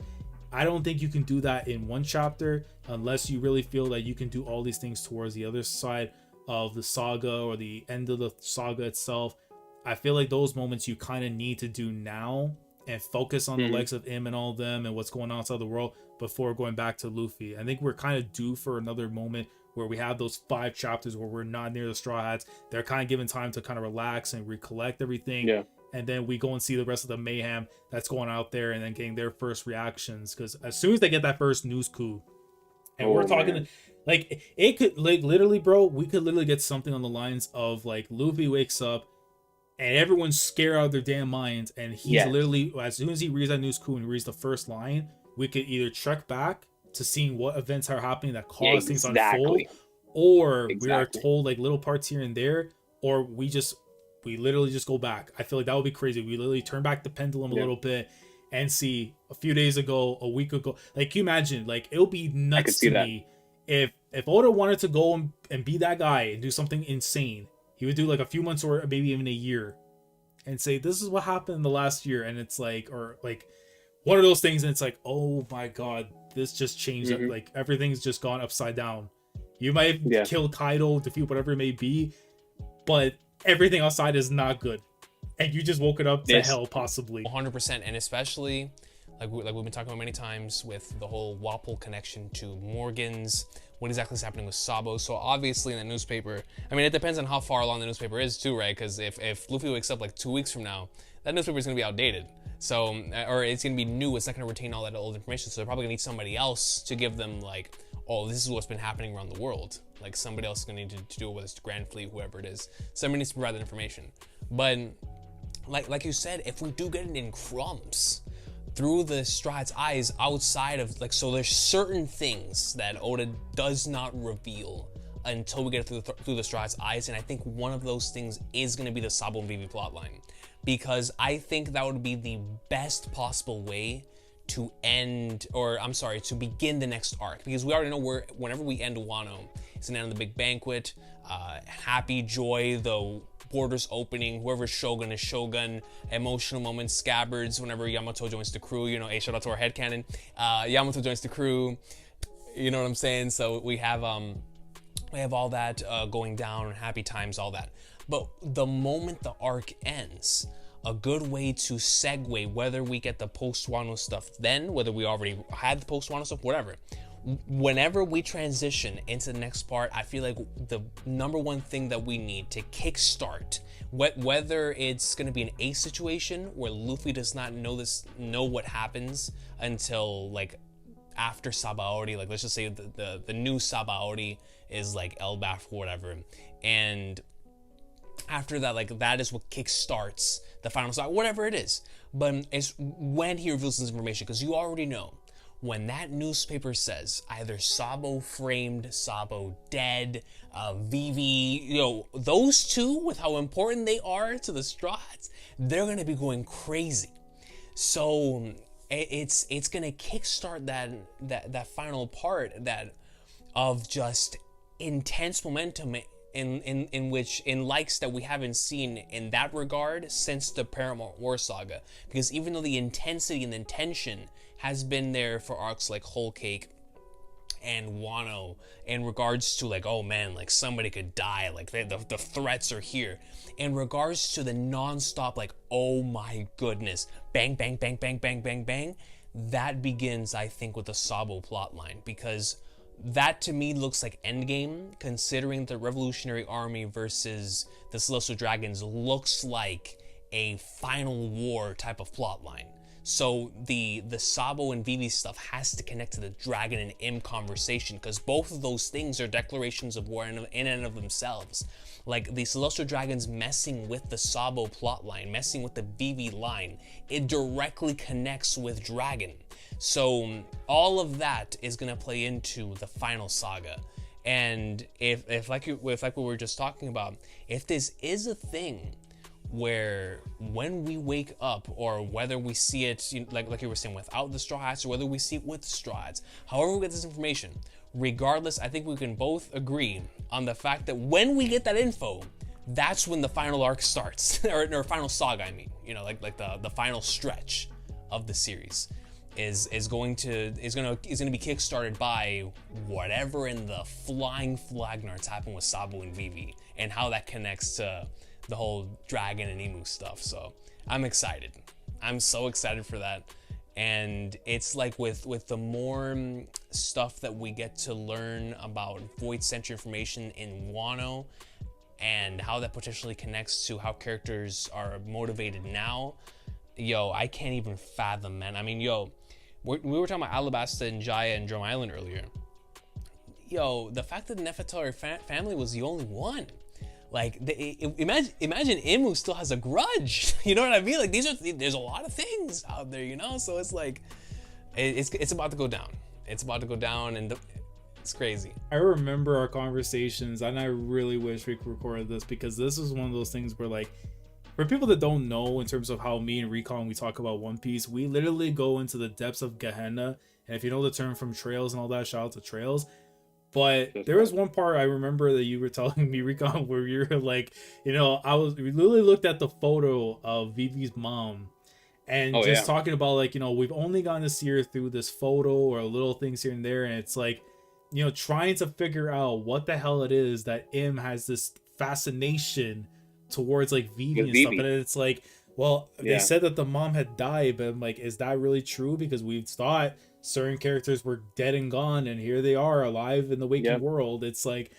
I don't think you can do that in one chapter unless you really feel that you can do all these things towards the other side of the saga, or the end of the saga itself. I feel like those moments you kind of need to do now and focus on the likes of Im and all of them and what's going on outside the world before going back to Luffy. I think we're kind of due for another moment where we have those 5 chapters where we're not near the Straw Hats. They're kind of given time to kind of relax and recollect everything. And then we go and see the rest of the mayhem that's going out there, and then getting their first reactions. Because as soon as they get that first news coup, and we're talking, like, it could, like, literally, bro, we could literally get something on the lines of, like, Luffy wakes up and everyone's scared out of their damn minds. And he's Yes. literally, as soon as he reads that news coup and reads the first line, we could either trek back to seeing what events are happening that cause things to unfold, or we are told like little parts here and there, or we literally just go back. I feel like that would be crazy. We literally turn back the pendulum a little bit and see a few days ago, a week ago. Like, can you imagine? Like, it'll be nuts to me if Oda wanted to go and be that guy and do something insane. He would do like a few months or maybe even a year and say, this is what happened in the last year. And it's like, or like one of those things. And it's like, oh my God, this just changed. Like, everything's just gone upside down. You might have killed Kaido, defeat whatever it may be, but everything outside is not good. And you just woke it up to hell, possibly. 100%. And especially, like we've been talking about many times with the whole Wapol connection to Morgan's, what exactly is happening with Sabo. So obviously in the newspaper, I mean, it depends on how far along the newspaper is too, right? Because if Luffy wakes up like 2 weeks from now, that newspaper is going to be outdated. So, or it's going to be new. It's not going to retain all that old information. So they're probably going to need somebody else to give them like, oh, this is what's been happening around the world. Like, somebody else is going to need to do it, whether it's the Grand Fleet, whoever it is. Somebody needs to provide that information. But like you said, if we do get it in crumbs through the Strad's eyes, outside of like, so there's certain things that Oda does not reveal until we get it through the Strad's eyes. And I think one of those things is going to be the Sabo and Vivi plotline, because I think that would be the best possible way to end, or I'm sorry, to begin the next arc, because we already know whenever we end Wano, it's gonna end on the big banquet, happy, joy, the borders opening, whoever's Shogun is Shogun, emotional moments, scabbards, whenever Yamato joins the crew, you know, shout out to our headcanon, Yamato joins the crew, you know what I'm saying? So we have all that going down, happy times, all that. But the moment the arc ends, a good way to segue, whether we get the post-Wano stuff then, whether we already had the post-Wano stuff, whatever. Whenever we transition into the next part, I feel like the number one thing that we need to kickstart, whether it's going to be an Ace situation where Luffy does not know what happens until like after Sabaody, like let's just say the new Sabaody is like Elbaf or whatever, and after that, like that is what kickstarts the final saga, whatever it is. But it's when he reveals this information, because you already know when that newspaper says either Sabo framed, Sabo dead, Vivi, you know, those two, with how important they are to the Straws, they're gonna be going crazy. So it's gonna kickstart that final part of just intense momentum in likes that we haven't seen in that regard since the Paramount War saga. Because even though the intensity and the tension has been there for arcs like Whole Cake and Wano in regards to like, oh man, like somebody could die, like the threats are here, in regards to the non-stop like, oh my goodness, bang bang bang bang bang bang bang, that begins, I think, with the Sabo plotline, because that to me looks like Endgame, considering the Revolutionary Army versus the Celestial Dragons looks like a final war type of plotline. So the Sabo and Vivi stuff has to connect to the Dragon and Im conversation, because both of those things are declarations of war in and of themselves. Like the Celestial Dragons messing with the Sabo plotline, messing with the Vivi line, it directly connects with Dragon. So all of that is gonna play into the final saga. And if like we were just talking about, if this is a thing where when we wake up, or whether we see it, like you were saying, without the Straw Hats, or whether we see it with the Straw Hats, however we get this information, regardless, I think we can both agree on the fact that when we get that info, that's when the final arc starts, or final saga, I mean, you know, like the final stretch of the series is going to be kickstarted by whatever in the flying flagnards happened with Sabo and Vivi, and how that connects to the whole Dragon and Emu stuff. So I'm excited. I'm so excited for that. And it's like with the more stuff that we get to learn about Void Century information in Wano, and how that potentially connects to how characters are motivated now, yo, I can't even fathom, man. I mean, yo, we were talking about Alabasta and Jaya and Drum Island earlier. Yo, the fact that the Nefertari family was the only one. Like, imagine Imu still has a grudge. You know what I mean? Like, there's a lot of things out there, you know. So it's like, it's about to go down. It's about to go down, and it's crazy. I remember our conversations, and I really wish we could record this, because this is one of those things where, like, for people that don't know, in terms of how me and Recon, we talk about One Piece, we literally go into the depths of Gehenna. And if you know the term from Trails and all that, shout out to Trails. But there was one part I remember that you were telling me, Recon, where you were like, you know, we literally looked at the photo of Vivi's mom and talking about, like, you know, we've only gotten to see her through this photo or little things here and there. And it's like, you know, trying to figure out what the hell it is that Im has this fascination towards, like, Vivi and stuff. And it's like, well, they said that the mom had died, but I'm like, is that really true? Because we've thought certain characters were dead and gone, and here they are alive in the waking world. It's like,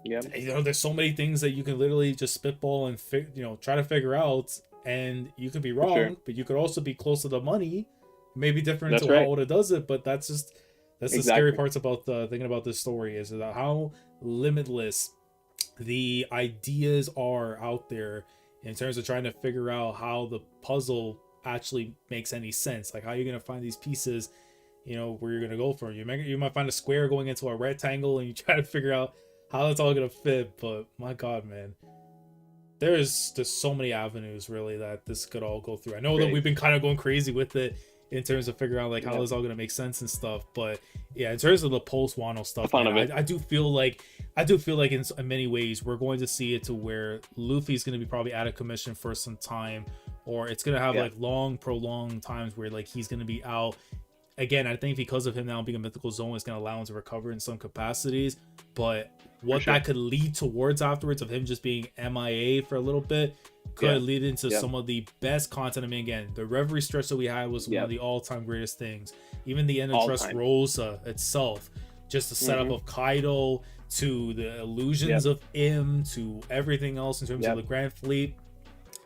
you know, there's so many things that you can literally just spitball and you know, try to figure out, and you could be wrong, but you could also be close to the money, maybe different to how Oda does it. But that's the scary parts about thinking about this story, is that how limitless the ideas are out there in terms of trying to figure out how the puzzle actually makes any sense. Like, how you're gonna find these pieces, you know, where you're gonna go from. You might find a square going into a rectangle, and you try to figure out how it's all gonna fit. But my God, man, there's so many avenues really that this could all go through. I know that we've been kind of going crazy with it in terms of figuring out, like, how it's all gonna make sense and stuff. But yeah, in terms of the post Wano stuff, man, I do feel like in many ways we're going to see it to where Luffy's gonna be probably out of commission for some time, or it's gonna have like long prolonged times where, like, he's gonna be out. Again, I think because of him now being a mythical zone, it's going to allow him to recover in some capacities. But what that could lead towards afterwards, of him just being MIA for a little bit, could lead into some of the best content. I mean, again, the Reverie stretch that we had was one of the all-time greatest things. Even the end of Dressrosa itself, just the setup of Kaido, to the illusions of Im, to everything else in terms of the Grand Fleet.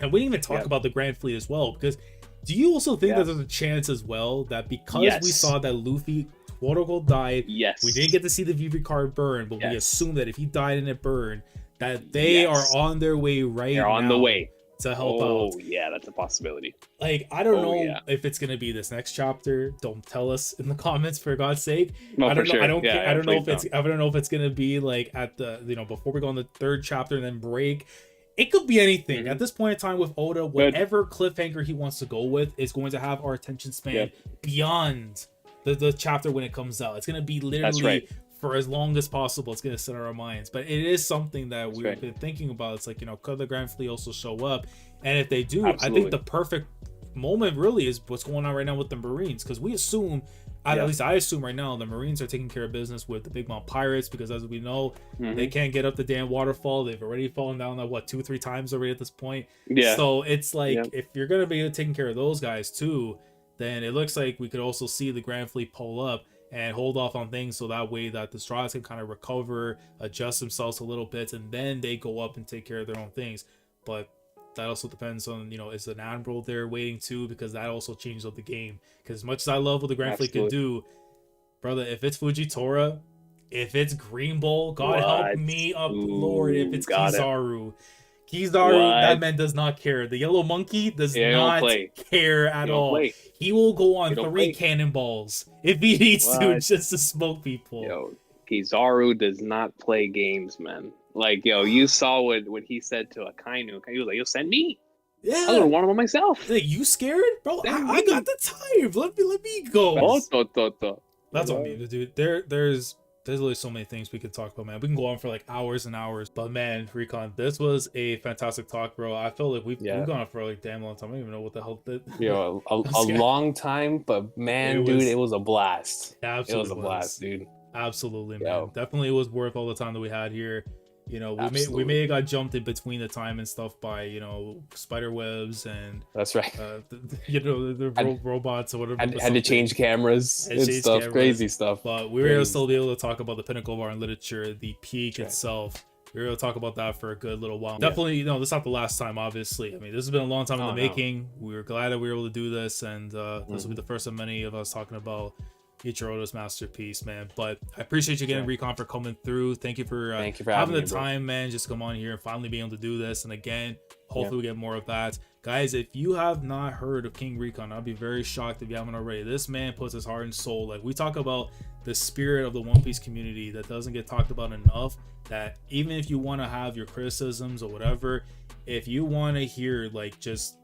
And we didn't even talk about the Grand Fleet as well, because do you also think that there's a chance as well that because we saw that Luffy quote-unquote died, we didn't get to see the Vivi card burn, but we assume that if he died and it burned, that they are on their way They're on the way to help out? Oh yeah, that's a possibility. Like, I don't know if it's gonna be this next chapter. Don't tell us in the comments, for God's sake. I don't know. I don't know if it's gonna be like at the, you know, before we go on the third chapter and then break. It could be anything at this point in time with Oda. Whatever cliffhanger he wants to go with is going to have our attention span beyond the chapter when it comes out. It's going to be literally for as long as possible. It's going to sit in our minds. But it is something that we've been thinking about. It's like, you know, could the Grand Fleet also show up? And if they do, I think the perfect moment really is what's going on right now with the Marines, because we assume, at least I assume right now, the Marines are taking care of business with the Big Mom Pirates, because as we know, they can't get up the damn waterfall. They've already fallen down like 2-3 times already at this point. So it's like, if you're gonna be taking care of those guys too, then it looks like we could also see the Grand Fleet pull up and hold off on things, so that way that the Straws can kind of recover, adjust themselves a little bit, and then they go up and take care of their own things. But that also depends on, you know, is an admiral there waiting too, because that also changes up the game. Because as much as I love what the Grand Fleet can do, brother, if it's Fujitora, if it's Green Bull, God help me up, Lord, if it's Kizaru. That man does not care. The yellow monkey does not care at all. He will go on 3 cannonballs if he needs to, just to smoke people. Yo, Kizaru does not play games, man. Like, yo, you saw what he said to Akainu. He was like, yo, send me. Yeah. I would want him myself. Like, you scared? Bro, I got the time. Let me go. That's what I mean, dude. There's literally so many things we could talk about, man. We can go on for like hours and hours. But man, Recon, this was a fantastic talk, bro. I feel like we've gone on for like damn long time. I don't even know what the hell that. Yo, a long time, but man, it was a blast. Absolutely, it was a blast, dude. Absolutely, man. Definitely, it was worth all the time that we had here. You know, we may have got jumped in between the time and stuff by, you know, spider webs and that's right. You know, the robots or whatever. Had to change cameras and stuff, crazy stuff. But we were able to still be able to talk about the Pinnacle of Art Literature, the peak itself. We were able to talk about that for a good little while. Definitely, you know, this is not the last time, obviously. I mean, this has been a long time in the making. We were glad that we were able to do this, and this will be the first of many of us talking about Ichiro's masterpiece, man. But I appreciate you getting Recon for coming through. Thank you for having having the me, bro. time, man. Just come on here and finally being able to do this. And again, hopefully we get more of that. Guys, if you have not heard of King Recon, I'll be very shocked if you haven't already. This man puts his heart and soul. Like, we talk about the spirit of the One Piece community that doesn't get talked about enough, that even if you want to have your criticisms or whatever, if you want to hear like just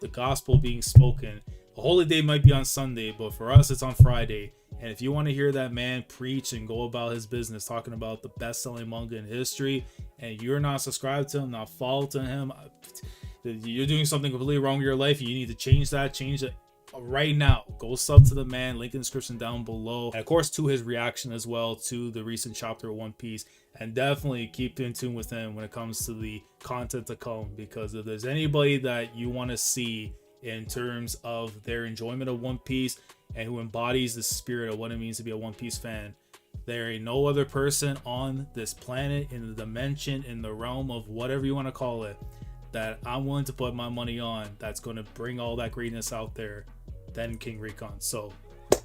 the gospel being spoken, the holy day might be on Sunday, but for us it's on Friday. And if you want to hear that man preach and go about his business talking about the best-selling manga in history, and you're not subscribed to him, not follow to him, you're doing something completely wrong with your life. You need to change it right now. Go sub to the man, link in the description down below, and of course to his reaction as well to the recent chapter of One Piece. And definitely keep in tune with him when it comes to the content to come, because if there's anybody that you want to see in terms of their enjoyment of One Piece and who embodies the spirit of what it means to be a One Piece fan, there ain't no other person on this planet, in the dimension, in the realm of whatever you want to call it, that I'm willing to put my money on that's going to bring all that greatness out there than King Recon. So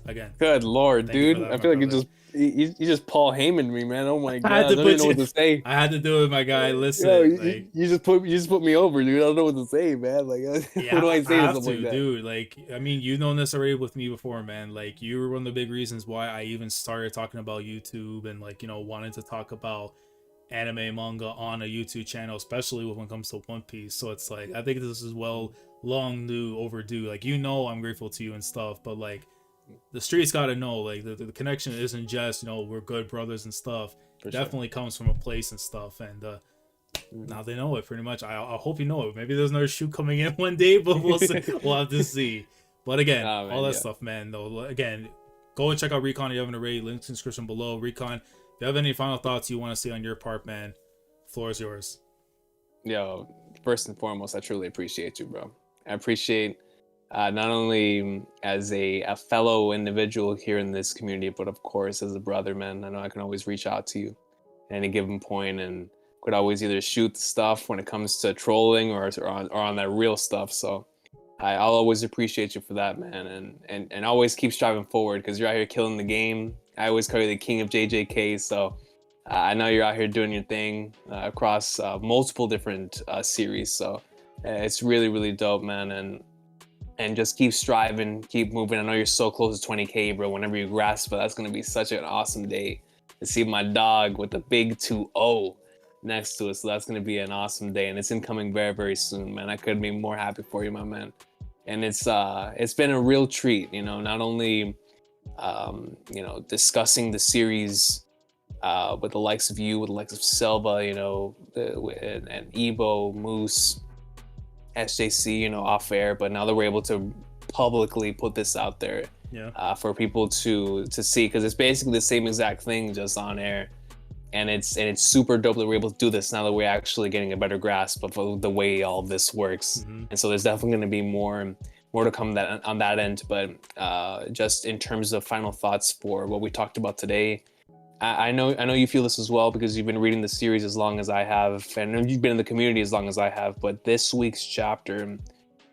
again, good lord, dude, that, I feel like you just Paul Heyman me, man. Oh my god, I don't even know what to say. I had to do it, my guy. Listen, yo, like, you just put me over, dude. I don't know what to say, man. Like, yeah, what do I say I to have something to, like that? dude? Like, I mean, you've known this already with me before, man. Like, you were one of the big reasons why I even started talking about YouTube and, like, you know, wanted to talk about anime manga on a YouTube channel, especially when it comes to One Piece. So it's like, I think this is overdue. Like, you know, I'm grateful to you and stuff, but like, the streets got to know, like, the connection isn't just, you know, we're good brothers and stuff. For definitely comes from a place and stuff. And now they know it pretty much. I hope you know it. Maybe there's another shoe coming in one day, but we'll see. We'll have to see. But again, all that stuff, man, though, again, go and check out Recon if you haven't already. Links in the description below. Recon, if you have any final thoughts you want to see on your part, man, floor is yours. Yo, first and foremost, I truly appreciate you, bro. I appreciate not only as a fellow individual here in this community, but of course as a brother, man. I know I can always reach out to you at any given point and could always either shoot the stuff when it comes to trolling or on that real stuff. So I'll always appreciate you for that, man. And always keep striving forward, because you're out here killing the game. I always call you the king of JJK. So I know you're out here doing your thing across multiple different series. So it's really, really dope, man. And just keep striving, keep moving. I know you're so close to 20K, bro. Whenever you grasp it, that's going to be such an awesome day to see my dog with the big 2-0 next to it. So that's going to be an awesome day. And it's incoming very, very soon, man. I couldn't be more happy for you, my man. And it's been a real treat, you know, not only, you know, discussing the series with the likes of you, with the likes of Selva, you know, and Ebo, Moose, SJC, you know, off air, but now that we're able to publicly put this out there, for people to see, because it's basically the same exact thing, just on air, and it's super dope that we're able to do this now that we're actually getting a better grasp of the way all of this works. And so there's definitely going to be more to come on that end. But just in terms of final thoughts for what we talked about today, I know you feel this as well, because you've been reading the series as long as I have, and you've been in the community as long as I have. But this week's chapter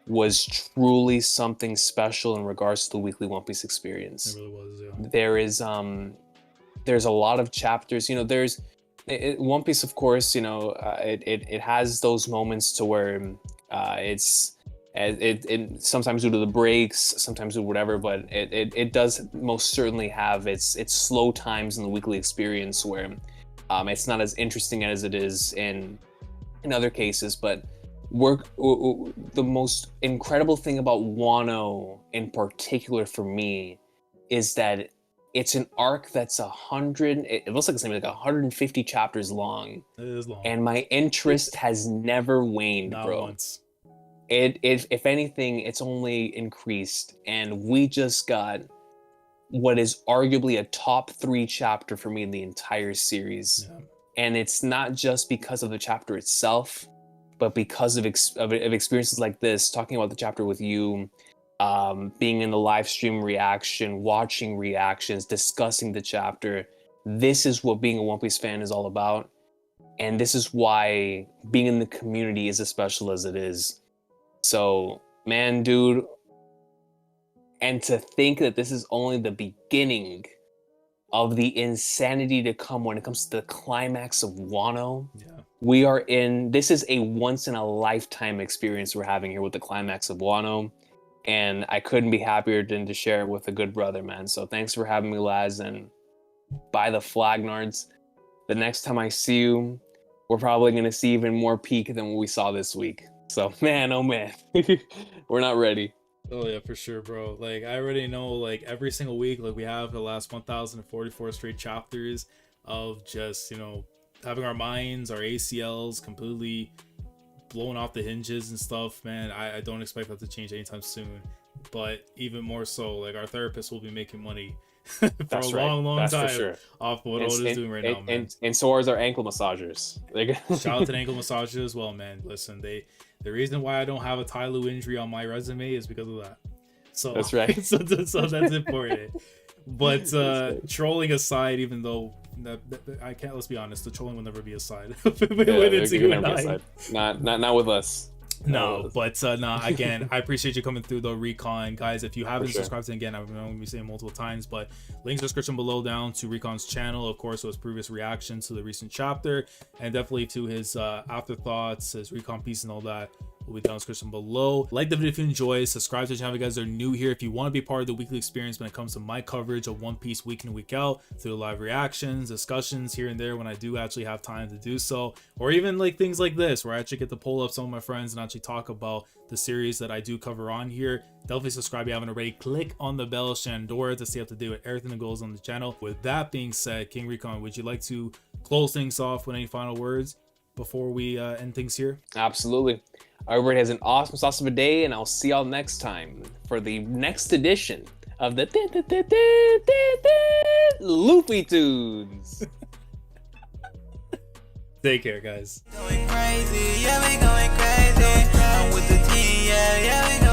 was truly something special in regards to the weekly One Piece experience. It really was, yeah. There's a lot of chapters. You know, One Piece, of course, you know, it has those moments to where it sometimes due to the breaks, sometimes due to whatever, but it does most certainly have its slow times in the weekly experience where it's not as interesting as it is in other cases. But the most incredible thing about Wano in particular for me is that it's an arc that's it looks like it's maybe like 150 chapters long. It is long. And my interest has never waned, Not bro. once. If anything, it's only increased, and we just got what is arguably a top 3 chapter for me in the entire series. Yeah. And it's not just because of the chapter itself, but because of experiences like this, talking about the chapter with you, being in the live stream reaction, watching reactions, discussing the chapter. This is what being a One Piece fan is all about. And this is why being in the community is as special as it is. So, man, dude, And to think that this is only the beginning of the insanity to come when it comes to the climax of Wano. Yeah. This is a once in a lifetime experience we're having here with the climax of Wano. And I couldn't be happier than to share it with a good brother, man. So thanks for having me, Laz. And by the Flagnards, the next time I see you, we're probably going to see even more peak than what we saw this week. So, man, oh man, we're not ready. Oh yeah, for sure, bro. Like I already know, like every single week, like we have the last 1,044 straight chapters of just, you know, having our minds, our ACLs completely blown off the hinges and stuff, man. I don't expect that to change anytime soon. But even more so, like our therapist will be making money for That's a right. long That's time for sure. off what Oda's doing right now, man. And so are our ankle massagers. Shout out to the ankle massagers as well, man. Listen, the reason why I don't have a Tai Lu injury on my resume is because of that. So that's right. so that's important. But trolling aside, even though I can't, let's be honest, the trolling will never be aside. Not with us. No, but no, again, I appreciate you coming through the Recon, guys. If you haven't subscribed, and again, I'm going to be saying multiple times, but links description below down to Recon's channel, of course, his previous reactions to the recent chapter, and definitely to his afterthoughts, his Recon piece, and all that will be down in the description below. Like the video if you enjoy, subscribe to the channel if you guys are new here. If you want to be part of the weekly experience when it comes to my coverage of One Piece week in and week out, through the live reactions, discussions here and there when I do actually have time to do so, or even like things like this where I actually get to pull up some of my friends and actually talk about the series that I do cover on here. Definitely subscribe if you haven't already. Click on the bell Shandora to stay up to date with everything that goes on the channel. With that being said, King Recon, would you like to close things off with any final words before we end things here? Absolutely. Everybody has an awesome day, and I'll see y'all next time for the next edition of the Luffy Tunes. Take care, guys. Going crazy, yeah, we going crazy. I'm with the team, yeah, we